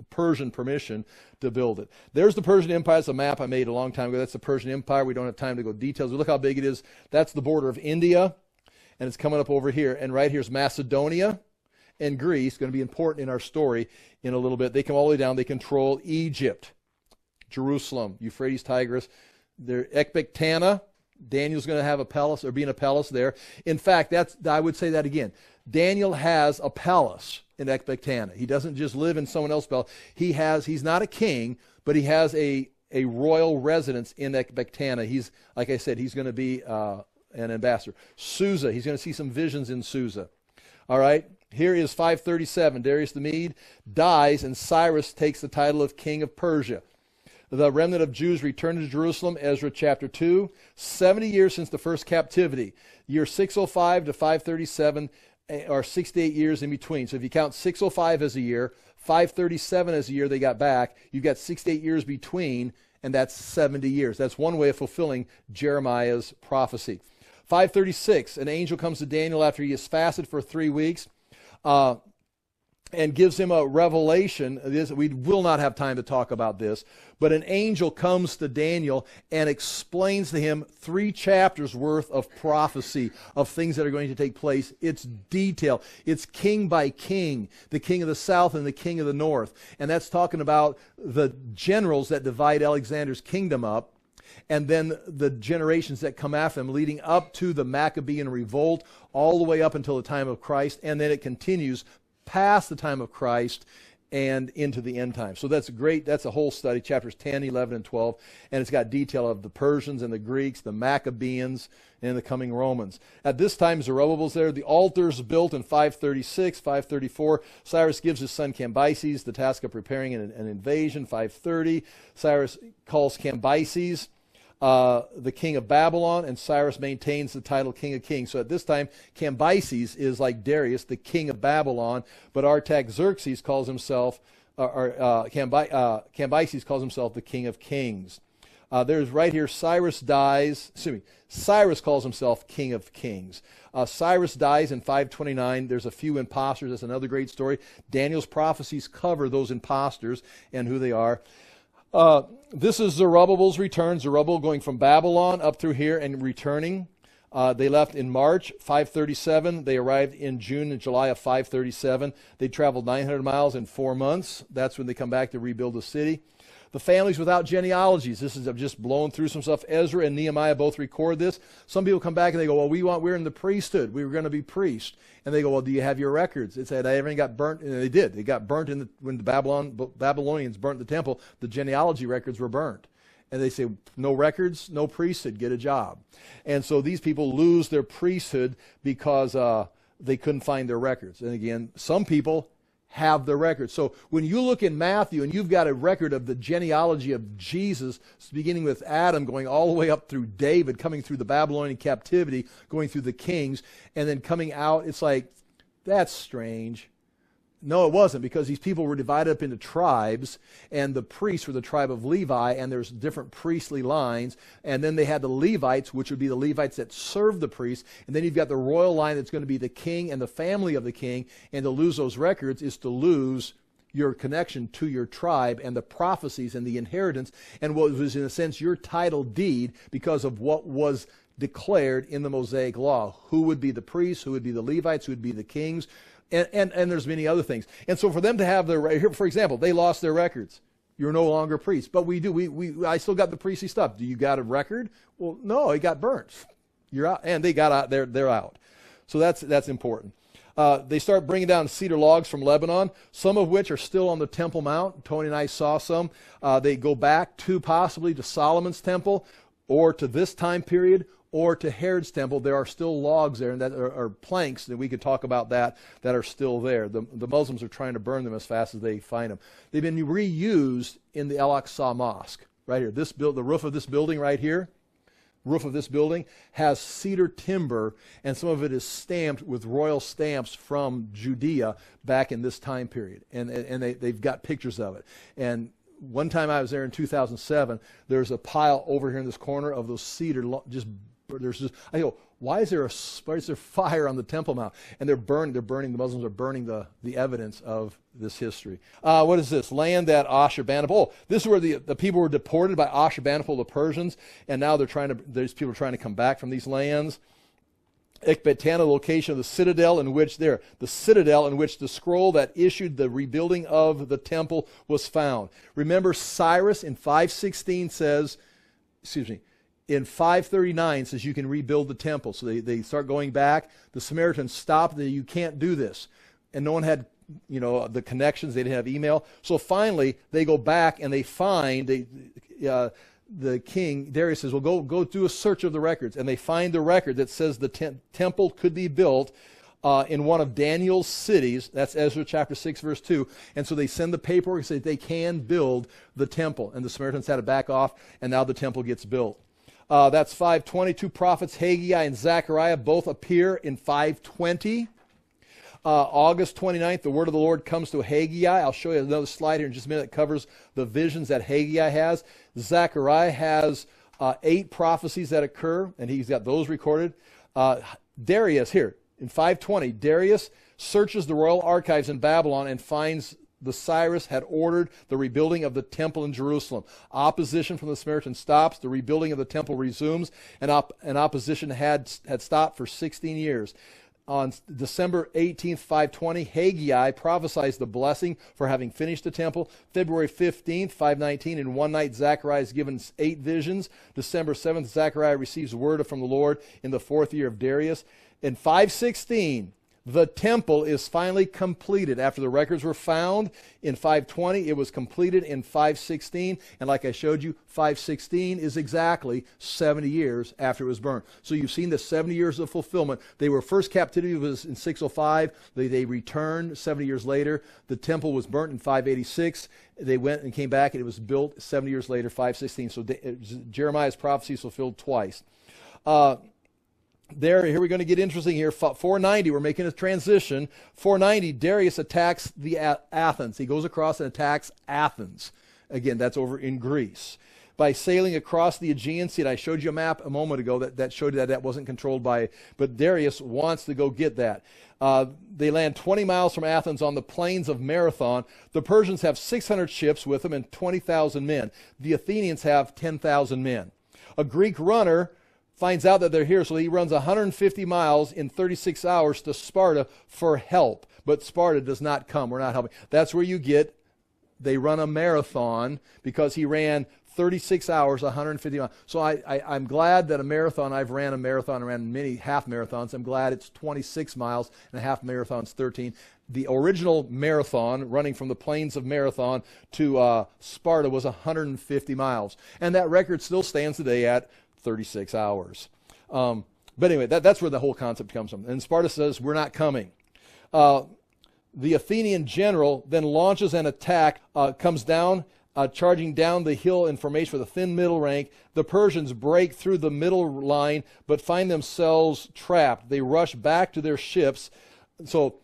Persian permission to build it. There's the Persian Empire. It's a map I made a long time ago. That's the Persian Empire. We don't have time to go details. But look how big it is. That's the border of India. and it's coming up over here. And right here's Macedonia and Greece, going to be important in our story in a little bit. They come all the way down. They control Egypt, Jerusalem, Euphrates, Tigris. They're Ecbatana. Daniel's going to have a palace, or be in a palace there. In fact, I would say that again. Daniel has a palace in Ecbatana. He doesn't just live in someone else's palace. He's not a king, but he has a royal residence in Ecbatana. He's, like I said, he's going to be an ambassador. Susa, he's going to see some visions in Susa. All right, here is 537. Darius the Mede dies, and Cyrus takes the title of king of Persia. The remnant of Jews returned to Jerusalem, Ezra chapter 2, 70 years since the first captivity. Year 605 to 537 are 68 years in between. So if you count 605 as a year, 537 as a year they got back, you've got 68 years between, and that's 70 years. That's one way of fulfilling Jeremiah's prophecy. 536, an angel comes to Daniel after he has fasted for 3 weeks. And gives him a revelation. We will not have time to talk about this, but an angel comes to Daniel and explains to him 3 chapters worth of prophecy of things that are going to take place. It's detail. It's king by king, the king of the south and the king of the north. And that's talking about the generals that divide Alexander's kingdom up, and then the generations that come after them, leading up to the Maccabean revolt, all the way up until the time of Christ, and then it continues past the time of Christ and into the end time. So that's great. That's a whole study, chapters 10, 11, and 12. And it's got detail of the Persians and the Greeks, the Maccabeans, and the coming Romans. At this time, Zerubbabel's there. The altar's built in 536, 534. Cyrus gives his son Cambyses the task of preparing an invasion, 530. Cyrus calls Cambyses the king of Babylon, and Cyrus maintains the title king of kings. So at this time, Cambyses is like Darius, the king of Babylon, but Artaxerxes calls himself, Cambyses calls himself the king of kings. There's right here, Cyrus calls himself king of kings. Cyrus dies in 529. There's a few imposters. That's another great story. Daniel's prophecies cover those imposters and who they are. This is Zerubbabel's return. Zerubbabel going from Babylon up through here and returning. They left in March 537. They arrived in June and July of 537. They traveled 900 miles in 4 months. That's when they come back to rebuild the city. The families without genealogies. This is, I've just blown through some stuff. Ezra and Nehemiah both record this. Some people come back and they go, well, we're in the priesthood. We were going to be priests. And they go, well, do you have your records? It said everything got burnt. And they did. They got burnt when the Babylonians burnt the temple. The genealogy records were burnt. And they say, no records, no priesthood, get a job. And so these people lose their priesthood because they couldn't find their records. And again, some people have the record. So when you look in Matthew and you've got a record of the genealogy of Jesus, beginning with Adam, going all the way up through David, coming through the Babylonian captivity, going through the kings, and then coming out, it's like, that's strange. No, it wasn't, because these people were divided up into tribes, and the priests were the tribe of Levi, and there's different priestly lines, and then they had the Levites, which would be the Levites that served the priests, and then you've got the royal line that's going to be the king and the family of the king, and to lose those records is to lose your connection to your tribe and the prophecies and the inheritance, and what was, in a sense, your title deed because of what was declared in the Mosaic law. Who would be the priests, who would be the Levites, who would be the kings, and there's many other things. And so for them to have their, here, for example, they lost their records. You're no longer priests. But we do. I still got the priestly stuff. Do you got a record? Well, no, it got burnt. You're out. And they got out. They're out. So that's important. They start bringing down cedar logs from Lebanon, some of which are still on the Temple Mount. Tony and I saw some. They go back to possibly to Solomon's temple, or to this time period, or to Herod's temple. There are still logs there, and that are planks, and we could talk about that are still there. The Muslims are trying to burn them as fast as they find them. They've been reused in the Al-Aqsa Mosque, right here. The roof of this building right here, has cedar timber, and some of it is stamped with royal stamps from Judea back in this time period. And they've got pictures of it. And one time I was there in 2007, there's a pile over here in this corner of those cedar, I go, why is there fire on the Temple Mount? And the Muslims are burning the evidence of this history. What is this? Land at Ashurbanipal. Oh, this is where the people were deported by Ashurbanipal, the Persians, and now these people are trying to come back from these lands. Ecbatana, the location of the citadel in which the scroll that issued the rebuilding of the temple was found. Remember, Cyrus in 516 says, in 539 says you can rebuild the temple. So they start going back. The Samaritans stopped. You can't do this. And no one had, the connections. They didn't have email. So finally, they go back and they find, the king, Darius says, well, go do a search of the records. And they find the record that says the temple could be built in one of Daniel's cities. That's Ezra chapter 6, verse 2. And so they send the paperwork and say they can build the temple. And the Samaritans had to back off, and now the temple gets built. That's 520. Two prophets, Haggai and Zechariah, both appear in 520. August 29th, the word of the Lord comes to Haggai. I'll show you another slide here in just a minute that covers the visions that Haggai has. Zechariah has 8 prophecies that occur, and he's got those recorded. Darius, here, in 520, Darius searches the royal archives in Babylon and finds the Cyrus had ordered the rebuilding of the temple in Jerusalem. Opposition from the Samaritans stops. The rebuilding of the temple resumes, and opposition had stopped for 16 years. On December 18th, 520, Haggai prophesies the blessing for having finished the temple. February 15th, 519, in one night, Zechariah is given 8 visions. December 7th, Zechariah receives word from the Lord in the 4th year of Darius. In 516, the temple is finally completed. After the records were found in 520, it was completed in 516. And like I showed you, 516 is exactly 70 years after it was burned. So you've seen the 70 years of fulfillment. They were first captivity was in 605. They returned 70 years later. The temple was burnt in 586. They went and came back, and it was built 70 years later, 516. So Jeremiah's prophecy is fulfilled twice. Here we're going to get interesting here. 490, we're making a transition. 490, Darius attacks Athens. He goes across and attacks Athens. Again, that's over in Greece. By sailing across the Aegean Sea, and I showed you a map a moment ago that showed you that wasn't controlled by, but Darius wants to go get that. They land 20 miles from Athens on the plains of Marathon. The Persians have 600 ships with them and 20,000 men. The Athenians have 10,000 men. A Greek runner finds out that they're here, so he runs 150 miles in 36 hours to Sparta for help. But Sparta does not come. We're not helping. That's where they run a marathon because he ran 36 hours, 150 miles. So I'm glad that I've ran a marathon, I ran many half marathons. I'm glad it's 26 miles and a half marathon's 13. The original marathon, running from the plains of Marathon to Sparta, was 150 miles. And that record still stands today at 36 hours. But anyway, that's where the whole concept comes from. And Sparta says, we're not coming. The Athenian general then launches an attack, comes down, charging down the hill in formation with a thin middle rank. The Persians break through the middle line, but find themselves trapped. They rush back to their ships. So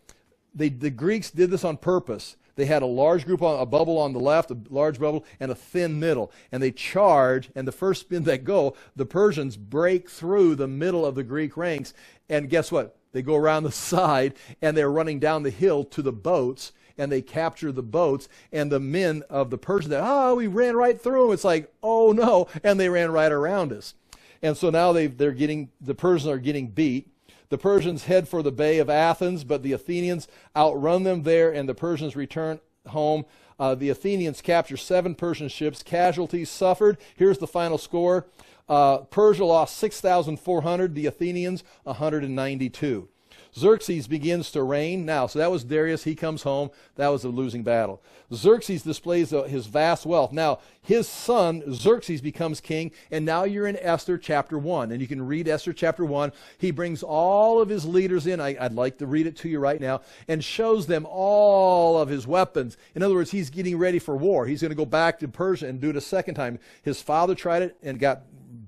the Greeks did this on purpose. They had a large group a bubble on the left, a large bubble, and a thin middle. And they charge, and the first spin that go, the Persians break through the middle of the Greek ranks. And guess what? They go around the side, and they're running down the hill to the boats, and they capture the boats. And the men of the Persians, we ran right through them. It's like, oh no, and they ran right around us. And so now the Persians are getting beat. The Persians head for the Bay of Athens, but the Athenians outrun them there, and the Persians return home. The Athenians capture 7 Persian ships. Casualties suffered. Here's the final score. Persia lost 6,400. The Athenians, 192. Xerxes begins to reign. Now, so that was Darius. He comes home. That was a losing battle. Xerxes displays his vast wealth. Now, his son, Xerxes, becomes king, and now you're in Esther chapter 1. And you can read Esther chapter 1. He brings all of his leaders in. I'd like to read it to you right now, and shows them all of his weapons. In other words, he's getting ready for war. He's going to go back to Persia and do it a second time. His father tried it and got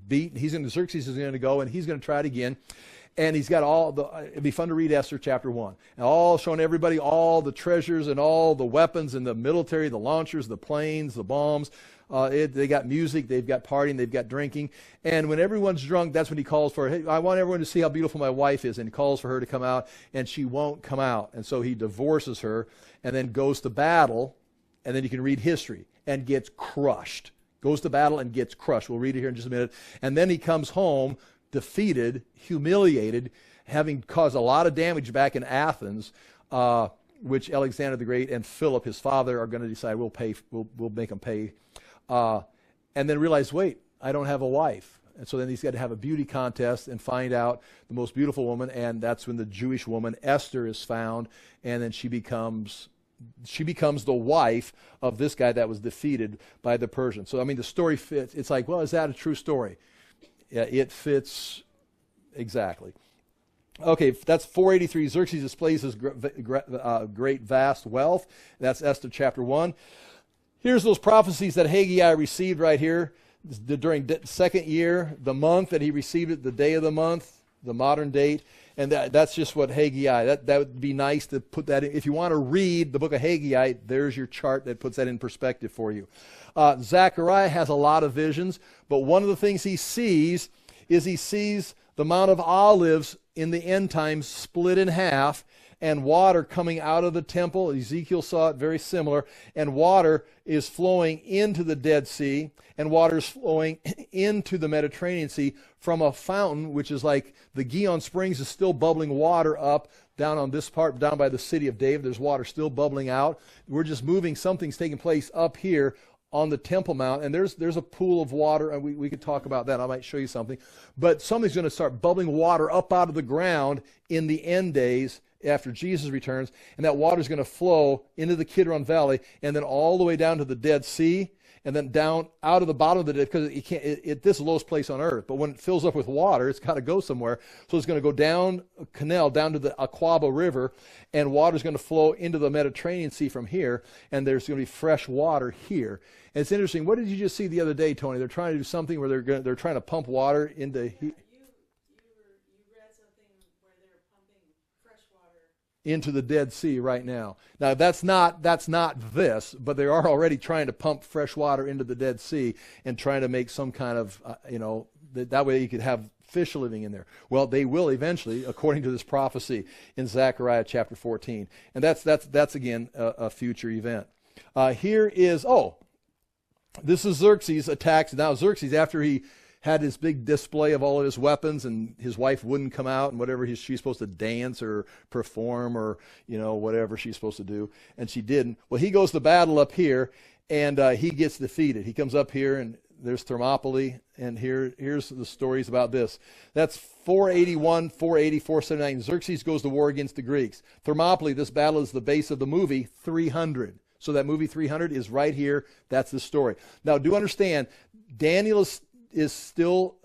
beat. Xerxes is going to go, and he's going to try it again. And he's got it'd be fun to read Esther chapter 1. And all showing everybody all the treasures and all the weapons and the military, the launchers, the planes, the bombs. They got music, they've got partying, they've got drinking. And when everyone's drunk, that's when he calls for, hey, I want everyone to see how beautiful my wife is. And he calls for her to come out, and she won't come out. And so he divorces her and then goes to battle. And then you can read history, and gets crushed. Goes to battle and gets crushed. We'll read it here in just a minute. And then he comes home defeated, humiliated, having caused a lot of damage back in Athens, which Alexander the Great and Philip, his father, are going to decide we'll make them pay. And then realize, wait, I don't have a wife. And so then he's got to have a beauty contest and find out the most beautiful woman, and that's when the Jewish woman Esther is found, and then she becomes the wife of this guy that was defeated by the Persians. So, I mean, the story fits. It's like, well, is that a true story? Yeah, it fits exactly. Okay, that's 483. Xerxes displays his great, vast wealth. That's Esther chapter 1. Here's those prophecies that Haggai received right here. During the second year, the month that he received it, the day of the month, the modern date, and that's just what Haggai. That would be nice to put that in. If you want to read the book of Haggai, there's your chart that puts that in perspective for you. Zechariah has a lot of visions, but one of the things he sees is the Mount of Olives in the end times split in half, and water coming out of the temple. Ezekiel saw it very similar. And water is flowing into the Dead Sea, and water is flowing into the Mediterranean Sea from a fountain, which is like the Gihon Springs is still bubbling water up down on this part, down by the city of David. There's water still bubbling out. We're just moving, something's taking place up here on the Temple Mount, and there's a pool of water, and we could talk about that. I might show you something. But something's going to start bubbling water up out of the ground in the end days, after Jesus returns, and that water is going to flow into the Kidron Valley and then all the way down to the Dead Sea, and then down out of the bottom of the Dead, because this is the lowest place on earth, but when it fills up with water, it's got to go somewhere. So it's going to go down a canal, down to the Aquaba River, and water is going to flow into the Mediterranean Sea from here, and there's going to be fresh water here. And it's interesting. What did you just see the other day, Tony? They're trying to do something where they're trying to pump water into... into the Dead Sea right now. Now that's not this, but they are already trying to pump fresh water into the Dead Sea and trying to make some kind of that way you could have fish living in there. Well, they will eventually, according to this prophecy in Zechariah chapter 14, and that's again a future event. This is Xerxes attacks. Now Xerxes, after he had his big display of all of his weapons, and his wife wouldn't come out, and whatever she's supposed to dance or perform or whatever she's supposed to do, and she didn't. Well, he goes to battle up here, and he gets defeated. He comes up here, and there's Thermopylae, and here's the stories about this. That's 481, 480, 479. Xerxes goes to war against the Greeks. Thermopylae, this battle is the base of the movie 300. So that movie 300 is right here. That's the story. Now, do understand, Daniel is still,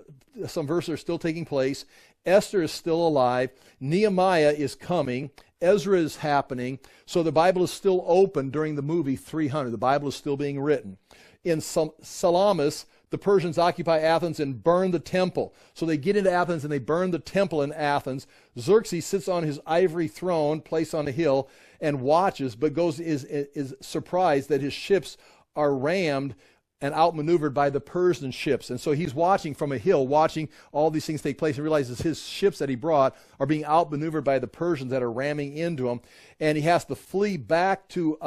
some verses are still taking place. Esther is still alive. Nehemiah is coming. Ezra is happening. So the Bible is still open during the movie 300. The Bible is still being written. In Salamis, the Persians occupy Athens and burn the temple. So they get into Athens and they burn the temple in Athens. Xerxes sits on his ivory throne placed on a hill and watches, but is surprised that his ships are rammed and outmaneuvered by the Persian ships. And so he's watching from a hill, watching all these things take place, and realizes his ships that he brought are being outmaneuvered by the Persians that are ramming into him. And he has to flee back to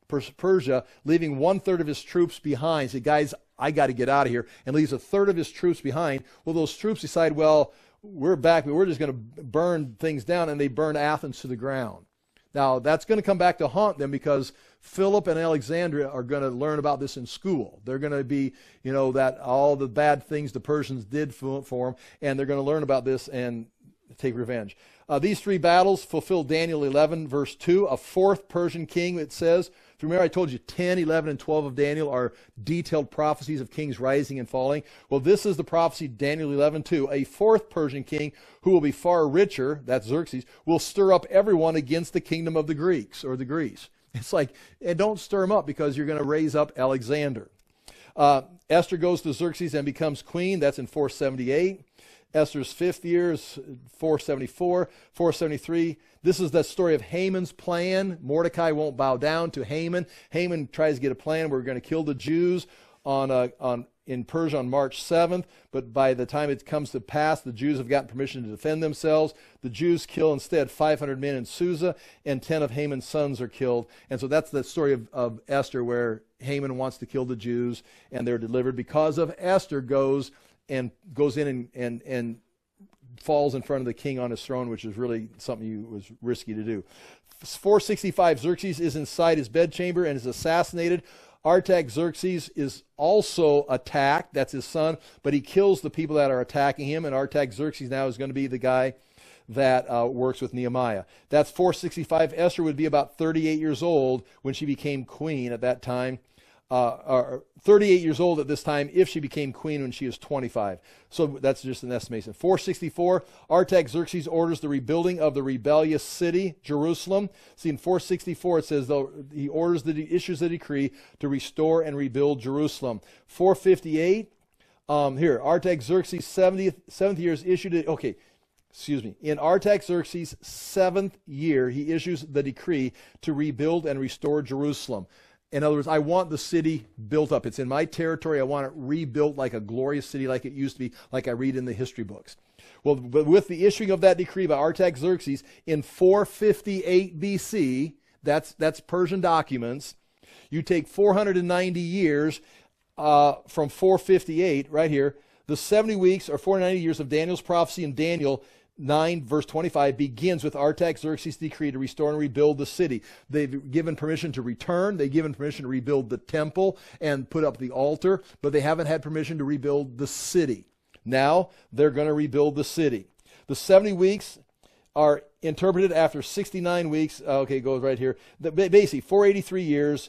Persia, leaving 1/3 of his troops behind. He said, guys, I got to get out of here, and leaves 1/3 of his troops behind. Well, those troops decide, well, we're back, but we're just going to burn things down, and they burn Athens to the ground. Now, that's going to come back to haunt them, because Philip and Alexandria are going to learn about this in school. They're going to be, that all the bad things the Persians did for them, and they're going to learn about this and take revenge. These three battles fulfill Daniel 11, verse 2, a fourth Persian king, it says. If you remember, I told you 10, 11, and 12 of Daniel are detailed prophecies of kings rising and falling. Well, this is the prophecy, Daniel 11, 2. A fourth Persian king who will be far richer, that's Xerxes, will stir up everyone against the kingdom of the Greeks, or the Greece. It's like, and don't stir them up, because you're going to raise up Alexander. Esther goes to Xerxes and becomes queen. That's in 478. Esther's 5th year is 474. 473. This is the story of Haman's plan. Mordecai won't bow down to Haman. Haman tries to get a plan. We're going to kill the Jews in Persia on March 7th, but by the time it comes to pass, the Jews have gotten permission to defend themselves. The Jews kill instead 500 men in Susa, and 10 of Haman's sons are killed. And so that's the story of Esther, where Haman wants to kill the Jews, and they're delivered because of Esther goes in and falls in front of the king on his throne, which is really something was risky to do. 465, Xerxes is inside his bedchamber and is assassinated. Artaxerxes is also attacked. That's his son, but he kills the people that are attacking him, and Artaxerxes now is going to be the guy that works with Nehemiah. That's 465. Esther would be about 38 years old when she became queen at that time. Or 38 years old at this time if she became queen when she was 25. So that's just an estimation. 464, Artaxerxes orders the rebuilding of the rebellious city, Jerusalem. See, in 464 it says, though, he issues a decree to restore and rebuild Jerusalem. 458, here, Artaxerxes' 7th year is issued, in Artaxerxes' 7th year, he issues the decree to rebuild and restore Jerusalem. In other words, I want the city built up. It's in my territory. I want it rebuilt like a glorious city like it used to be, like I read in the history books. Well, but with the issuing of that decree by Artaxerxes in 458 BC, that's Persian documents, you take 490 years from 458, right here, the 70 weeks or 490 years of Daniel's prophecy in Daniel 9 verse 25 begins with Artaxerxes' decree to restore and rebuild the city. They've given permission to return. They've given permission to rebuild the temple and put up the altar, but they haven't had permission to rebuild the city. Now they're going to rebuild the city. The 70 weeks are interpreted after 69 weeks. Okay, it goes right here. Basically, 483 years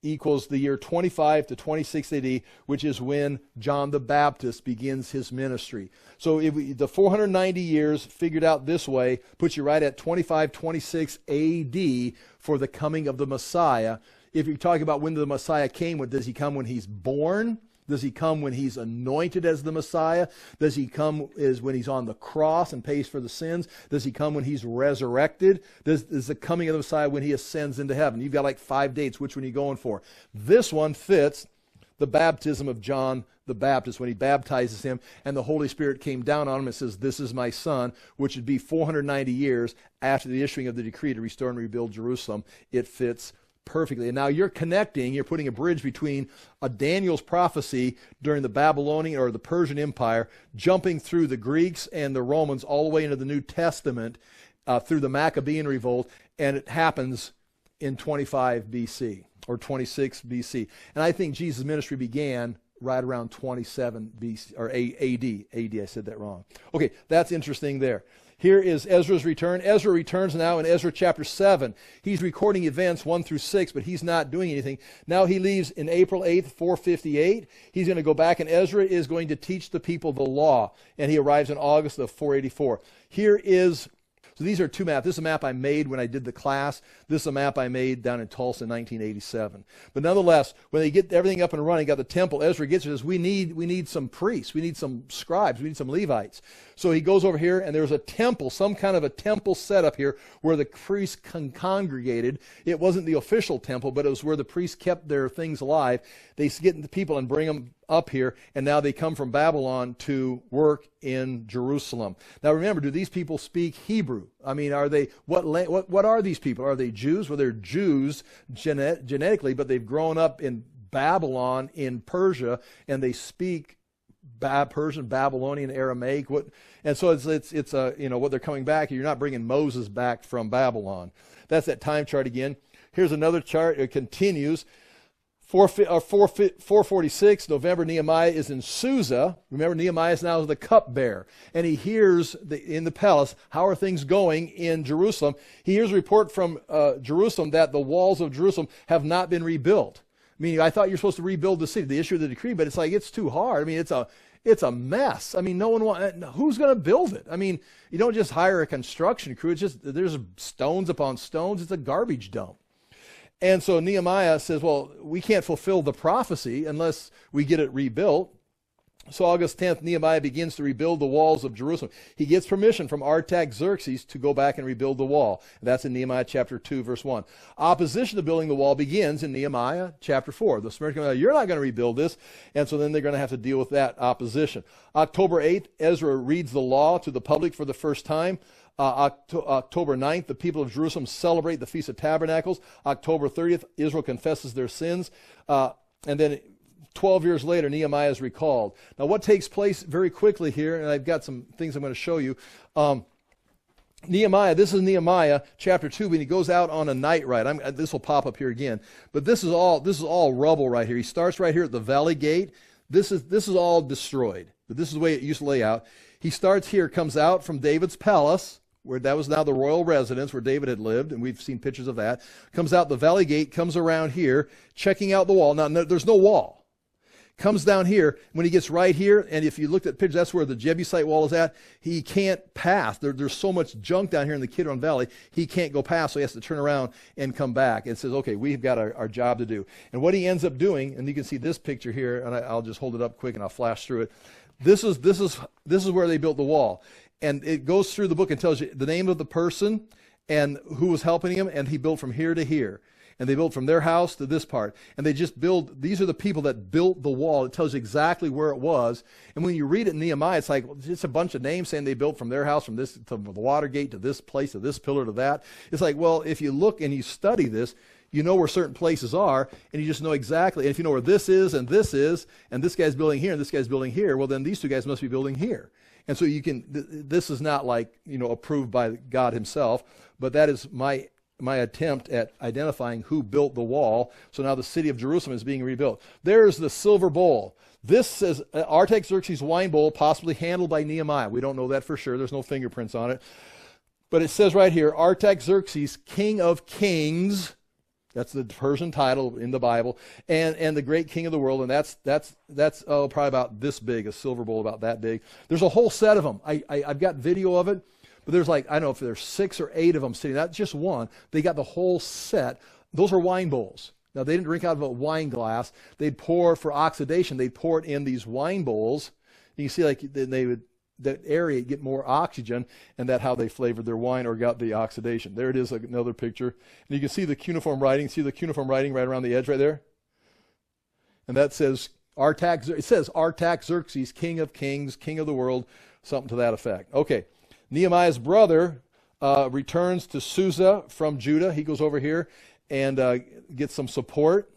equals the year 25 to 26 AD, which is when John the Baptist begins his ministry. So the 490 years figured out this way puts you right at 25, 26 AD for the coming of the Messiah. If you're talking about when the Messiah came, does he come when he's born? Does he come when he's anointed as the Messiah? Does he come when he's on the cross and pays for the sins? Does he come when he's resurrected? Is the coming of the Messiah when he ascends into heaven? You've got like 5 dates. Which one are you going for? This one fits the baptism of John the Baptist when he baptizes him and the Holy Spirit came down on him and says, "This is my son," which would be 490 years after the issuing of the decree to restore and rebuild Jerusalem. It fits perfectly. And now you're putting a bridge between a Daniel's prophecy during the Babylonian or the Persian Empire, jumping through the Greeks and the Romans all the way into the New Testament through the Maccabean revolt, and it happens in 25 BC or 26 BC. And I think Jesus' ministry began right around 27 BC or AD. I said that wrong. Okay, that's interesting there. Here is Ezra's return. Ezra returns now in Ezra chapter 7. He's recording events 1 through 6, but he's not doing anything. Now he leaves in April 8th, 458. He's going to go back, and Ezra is going to teach the people the law, and he arrives in August of 484. So these are two maps. This is a map I made when I did the class. This is a map I made down in Tulsa in 1987. But nonetheless, when they get everything up and running, got the temple, Ezra gets it, says, we need some priests. We need some scribes. We need some Levites. So he goes over here, and there's a temple, some kind of a temple set up here where the priests congregated. It wasn't the official temple, but it was where the priests kept their things alive. They get the people and bring them up here, and now they come from Babylon to work in Jerusalem. Now remember, do these people speak Hebrew? I mean, are they, what are these people? Are they Jews? Well, they're Jews genetically, but they've grown up in Babylon, in Persia, and they speak Persian, Babylonian, Aramaic. And so it's what they're coming back. You're not bringing Moses back from Babylon. That's that time chart again. Here's another chart. It continues. 446, November, Nehemiah is in Susa. Remember, Nehemiah is now the cupbearer. And he hears in the palace, how are things going in Jerusalem? He hears a report from Jerusalem that the walls of Jerusalem have not been rebuilt. Meaning, I thought you're supposed to rebuild the city, the issue of the decree, but it's too hard. I mean, it's a mess. I mean, who's going to build it? I mean, you don't just hire a construction crew. It's just, there's stones upon stones. It's a garbage dump. And so Nehemiah says, well, we can't fulfill the prophecy unless we get it rebuilt. So August 10th, Nehemiah begins to rebuild the walls of Jerusalem. He gets permission from Artaxerxes to go back and rebuild the wall. That's in Nehemiah chapter 2, verse 1. Opposition to building the wall begins in Nehemiah chapter 4. The Samaritans go, you're not going to rebuild this. And so then they're going to have to deal with that opposition. October 8th, Ezra reads the law to the public for the first time. October 9th, the people of Jerusalem celebrate the Feast of Tabernacles. October 30th, Israel confesses their sins. And then 12 years later, Nehemiah is recalled. Now, what takes place very quickly here, and I've got some things I'm going to show you. Nehemiah, this is Nehemiah chapter 2, when he goes out on a night ride. This will pop up here again. But this is all rubble right here. He starts right here at the valley gate. This is all destroyed. But this is the way it used to lay out. He starts here, comes out from David's palace, where that was now the royal residence where David had lived, and we've seen pictures of that. Comes out the valley gate, comes around here, checking out the wall. Now, there's no wall. Comes down here. When he gets right here, and if you looked at pictures, that's where the Jebusite wall is at. He can't pass. There's so much junk down here in the Kidron Valley, he can't go past, so he has to turn around and come back. And says, okay, we've got our job to do. And what he ends up doing, and you can see this picture here, and I'll just hold it up quick and I'll flash through it. This is where they built the wall. And it goes through the book and tells you the name of the person and who was helping him, and he built from here to here. And they built from their house to this part. And they just build, these are the people that built the wall. It tells you exactly where it was. And when you read it in Nehemiah, it's like just a bunch of names saying they built from their house, from this to the water gate to this place, to this pillar to that. It's like, well, if you look and you study this, you know where certain places are, and you just know exactly. And if you know where this is, and this guy's building here, and this guy's building here, well, then these two guys must be building here. And so you can, this is not like, approved by God himself, but that is my attempt at identifying who built the wall. So now the city of Jerusalem is being rebuilt. There's the silver bowl. This says Artaxerxes wine bowl, possibly handled by Nehemiah. We don't know that for sure. There's no fingerprints on it. But it says right here, Artaxerxes, king of kings. That's the Persian title in the Bible, and the great king of the world, and that's probably about this big, a silver bowl about that big. There's a whole set of them. I've got video of it, but there's I don't know if there's 6 or 8 of them sitting. That's just one. They got the whole set. Those are wine bowls. Now, they didn't drink out of a wine glass. They'd pour for oxidation. They'd pour it in these wine bowls. You can see they would that area get more oxygen, and that's how they flavored their wine or got the oxidation. There it is, another picture. And you can see the cuneiform writing. See the cuneiform writing right around the edge right there? And that says Artaxerxes, king of kings, king of the world, something to that effect. Okay, Nehemiah's brother returns to Susa from Judah. He goes over here and gets some support.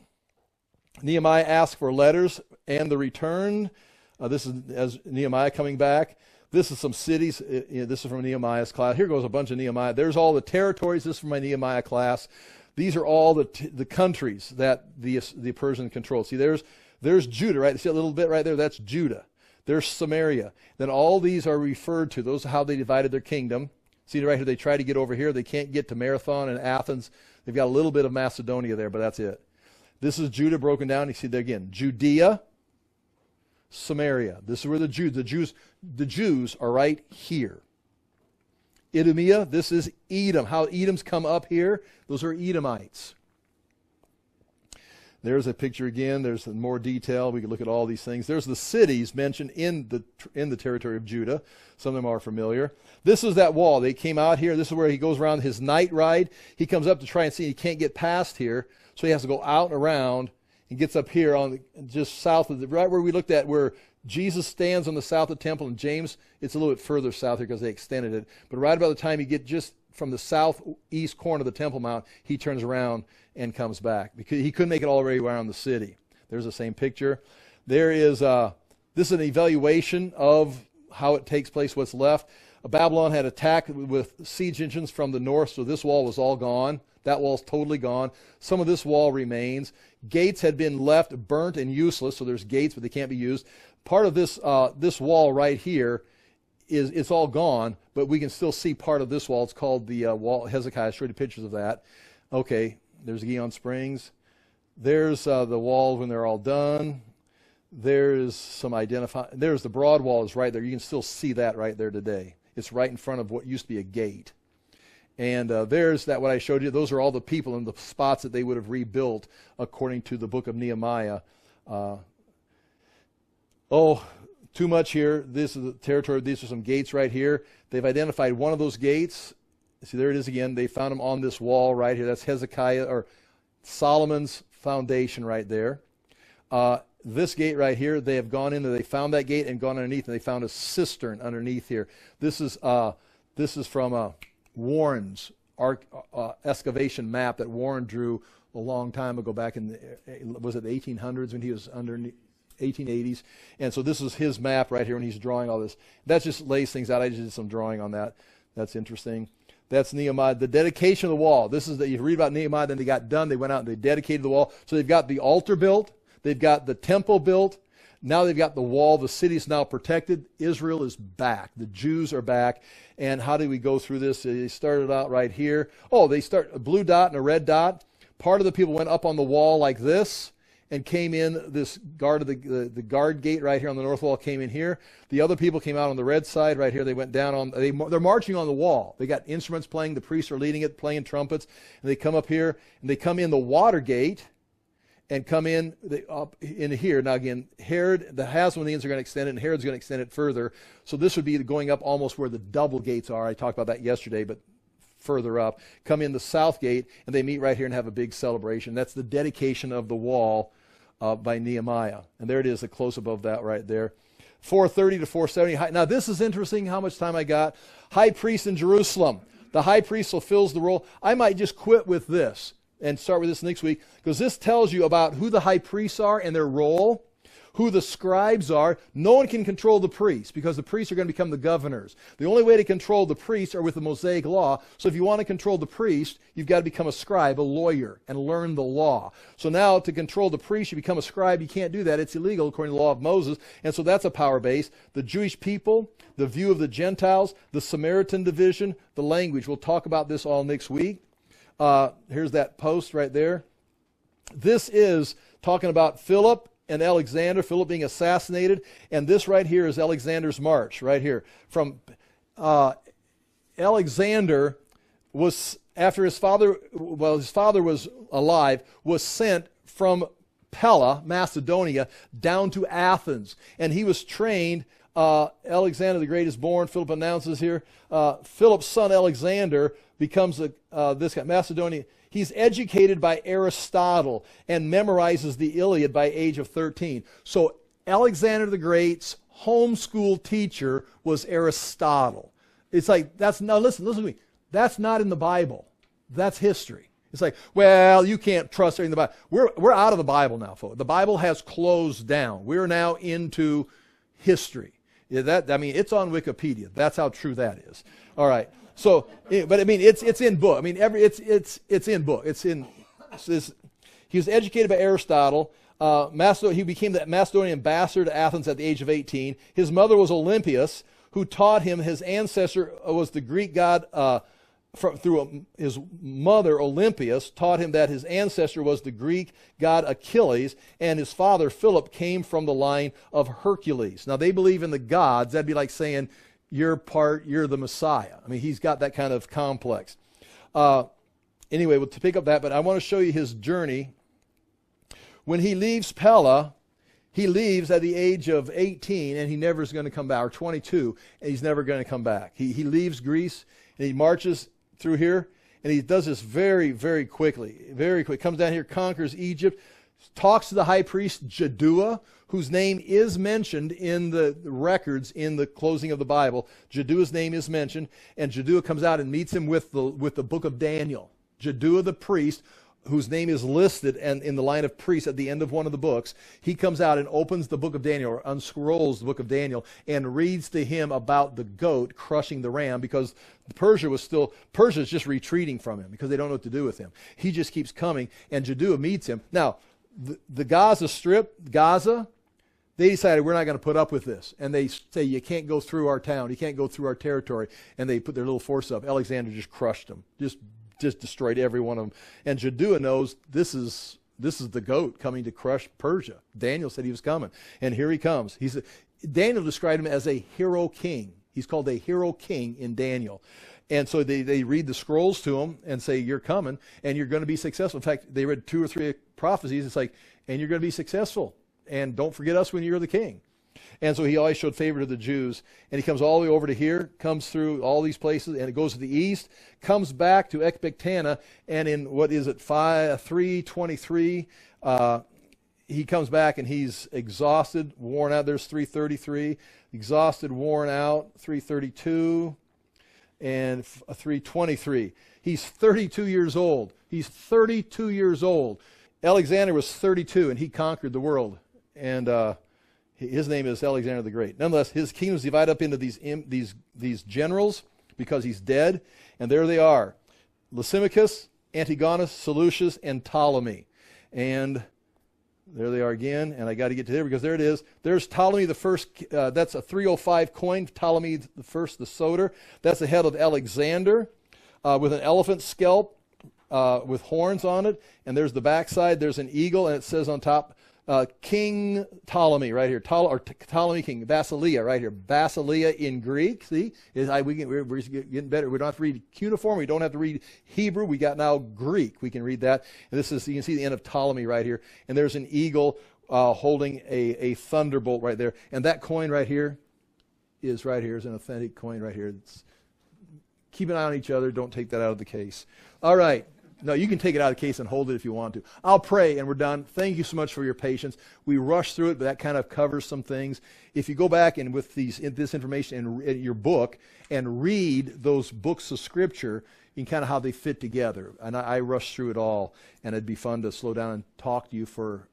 Nehemiah asks for letters and the return. This is as Nehemiah coming back. This is some cities. This is from Nehemiah's class. Here goes a bunch of Nehemiah. There's all the territories. This is from my Nehemiah class. These are all the countries that the Persian controlled. See, there's Judah, right? See a little bit right there? That's Judah. There's Samaria. Then all these are referred to. Those are how they divided their kingdom. See right here, they try to get over here. They can't get to Marathon and Athens. They've got a little bit of Macedonia there, but that's it. This is Judah broken down. You see there again, Judea, Samaria. This is where the Jews are right here. Idumea, this is Edom. How Edom's come up here, those are Edomites. There's a picture again. There's more detail. We can look at all these things. There's the cities mentioned in the territory of Judah. Some of them are familiar. This is that wall. They came out here. This is where he goes around his night ride. He comes up to try and see. He can't get past here, so he has to go out and around and gets up here on just south of right where we looked at, where Jesus stands on the south of the temple, and James, it's a little bit further south here because they extended it. But right about the time you get just from the southeast corner of the Temple Mount, he turns around and comes back because he couldn't make it all the way around the city. There's the same picture. There is this is an evaluation of how it takes place, what's left. Babylon had attacked with siege engines from the north, so this wall was all gone. That wall's totally gone. Some of this wall remains. Gates had been left burnt and useless, so there's gates, but they can't be used. Part of this this wall right here it's all gone, but we can still see part of this wall. It's called the wall. Hezekiah showed you pictures of that. Okay, there's Gion Springs. There's the wall when they're all done. There's some there's the broad wall is right there. You can still see that right there today. It's right in front of what used to be a gate. And there's that what I showed you. Those are all the people and the spots that they would have rebuilt according to the book of Nehemiah. Too much here. This is the territory. These are some gates right here. They've identified one of those gates. See, there it is again. They found them on this wall right here. That's Hezekiah or Solomon's foundation right there. This gate right here, they have gone into. They found that gate and gone underneath, and they found a cistern underneath here. This is from Warren's excavation map that Warren drew a long time ago, back in was it the 1800s, when he was under 1880s. And so this is his map right here when he's drawing all this. That just lays things out. I just did some drawing on that. That's interesting. That's Nehemiah. The dedication of the wall. This is you read about Nehemiah, then they got done. They went out and they dedicated the wall. So they've got the altar built. They've got the temple built. Now they've got the wall. The city's now protected. Israel is back. The Jews are back. And how do we go through this? They started out right here. Oh, they start a blue dot and a red dot. Part of the people went up on the wall like this and came in this guard of the guard gate right here on the north wall, came in here. The other people came out on the red side right here. They went down on, they're marching on the wall. They got instruments playing. The priests are leading it, playing trumpets. And they come up here and they come in the water gate and come in up into here. Now again, Herod, the Hasmoneans are going to extend it, and Herod's going to extend it further. So this would be going up almost where the double gates are. I talked about that yesterday, but further up. Come in the south gate, and they meet right here and have a big celebration. That's the dedication of the wall by Nehemiah. And there it is, a close-up of that right there. 430 to 470. Now this is interesting how much time I got. High priest in Jerusalem. The high priest fulfills the role. I might just quit with this and start with this next week, because this tells you about who the high priests are and their role, who the scribes are. No one can control the priests, because the priests are going to become the governors. The only way to control the priests are with the Mosaic law. So if you want to control the priest, you've got to become a scribe, a lawyer, and learn the law. So now to control the priest, you become a scribe. You can't do that. It's illegal according to the law of Moses. And so that's a power base. The Jewish people, the view of the Gentiles, the Samaritan division, the language. We'll talk about this all next week. Here's that post right there. This is talking about Philip and Alexander, Philip being assassinated, and this right here is Alexander's march, right here. From Alexander was, after his father was alive, was sent from Pella, Macedonia, down to Athens, and he was trained. Alexander the Great is born. Philip announces here. Philip's son Alexander becomes this guy, Macedonia. He's educated by Aristotle and memorizes the Iliad by age of 13. So Alexander the Great's homeschool teacher was Aristotle. It's like, now listen to me. That's not in the Bible. That's history. It's like, well, you can't trust everything in the Bible. We're out of the Bible now, folks. The Bible has closed down. We're now into history. It's on Wikipedia. That's how true that is. All right. So, but I mean, it's in book. I mean, it's in book. He was educated by Aristotle. He became the Macedonian ambassador to Athens at the age of 18. His mother was Olympias, who taught him. His ancestor was the Greek god. Through his mother Olympias taught him that his ancestor was the Greek god Achilles, and his father Philip came from the line of Hercules. Now they believe in the gods. That'd be like saying you're the Messiah. I mean, he's got that kind of complex. Anyway, to pick up that, but I want to show you his journey. When he leaves Pella, he leaves at the age of 18, and he never is going to come back, or 22, and he's never going to come back. He leaves Greece, and he marches through here, and he does this very, very quickly. Very quick. Comes down here, conquers Egypt, talks to the high priest Jaddua, whose name is mentioned in the records in the closing of the Bible. Jaddua's name is mentioned, and Jaddua comes out and meets him with the book of Daniel. Jaddua the priest, whose name is listed and in the line of priests at the end of one of the books, he comes out and opens the book of Daniel, or unscrolls the book of Daniel, and reads to him about the goat crushing the ram, because Persia's just retreating from him because they don't know what to do with him. He just keeps coming, and Jaddua meets him. Now, the Gaza Strip, Gaza, they decided we're not going to put up with this. And they say, you can't go through our town, you can't go through our territory. And they put their little force up. Alexander just crushed them, just destroyed every one of them. And Jaddua knows this is the goat coming to crush Persia. Daniel said he was coming, and here he comes. Daniel described him as a hero king. He's called a hero king in Daniel. And so they read the scrolls to him and say, you're coming, and you're going to be successful. In fact, they read 2 or 3 prophecies. It's like, and you're going to be successful, and don't forget us when you're the king. And so he always showed favor to the Jews. And he comes all the way over to here, comes through all these places, and it goes to the east, comes back to Ecbatana, and in, 323, he comes back and he's exhausted, worn out. There's 333. Exhausted, worn out, 332. and 3:23. He's 32 years old. He's 32 years old. Alexander was 32, and he conquered the world. And his name is Alexander the Great. Nonetheless, his kingdom is divided up into these generals because he's dead. And there they are: Lysimachus, Antigonus, Seleucus, and Ptolemy. And there they are again, and I got to get to there because there it is. There's Ptolemy the first. That's a 305 coin. Ptolemy the first, the soter. That's the head of Alexander with an elephant scalp with horns on it. And there's the backside. There's an eagle, and it says on top, King Ptolemy right here. Ptolemy King. Basileia right here. Basileia in Greek. See, we're getting better. We don't have to read cuneiform. We don't have to read Hebrew. We got now Greek. We can read that. And this is, you can see the end of Ptolemy right here. And there's an eagle holding a thunderbolt right there. And that coin right here is an authentic coin right here. Keep an eye on each other. Don't take that out of the case. All right. No, you can take it out of the case and hold it if you want to. I'll pray and we're done. Thank you so much for your patience. We rushed through it, but that kind of covers some things. If you go back and with this information in your book and read those books of Scripture and kind of how they fit together. And I rushed through it all, and it'd be fun to slow down and talk to you for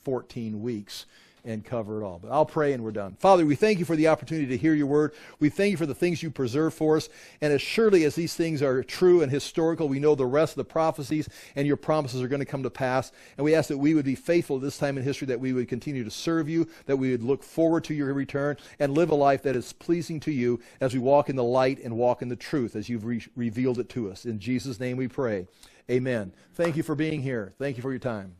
14 weeks and cover it all. But I'll pray and we're done. Father, we thank you for the opportunity to hear your word. We thank you for the things you preserve for us. And as surely as these things are true and historical, we know the rest of the prophecies and your promises are going to come to pass. And we ask that we would be faithful at this time in history, that we would continue to serve you, that we would look forward to your return and live a life that is pleasing to you as we walk in the light and walk in the truth as you've revealed it to us. In Jesus' name we pray. Amen. Thank you for being here. Thank you for your time.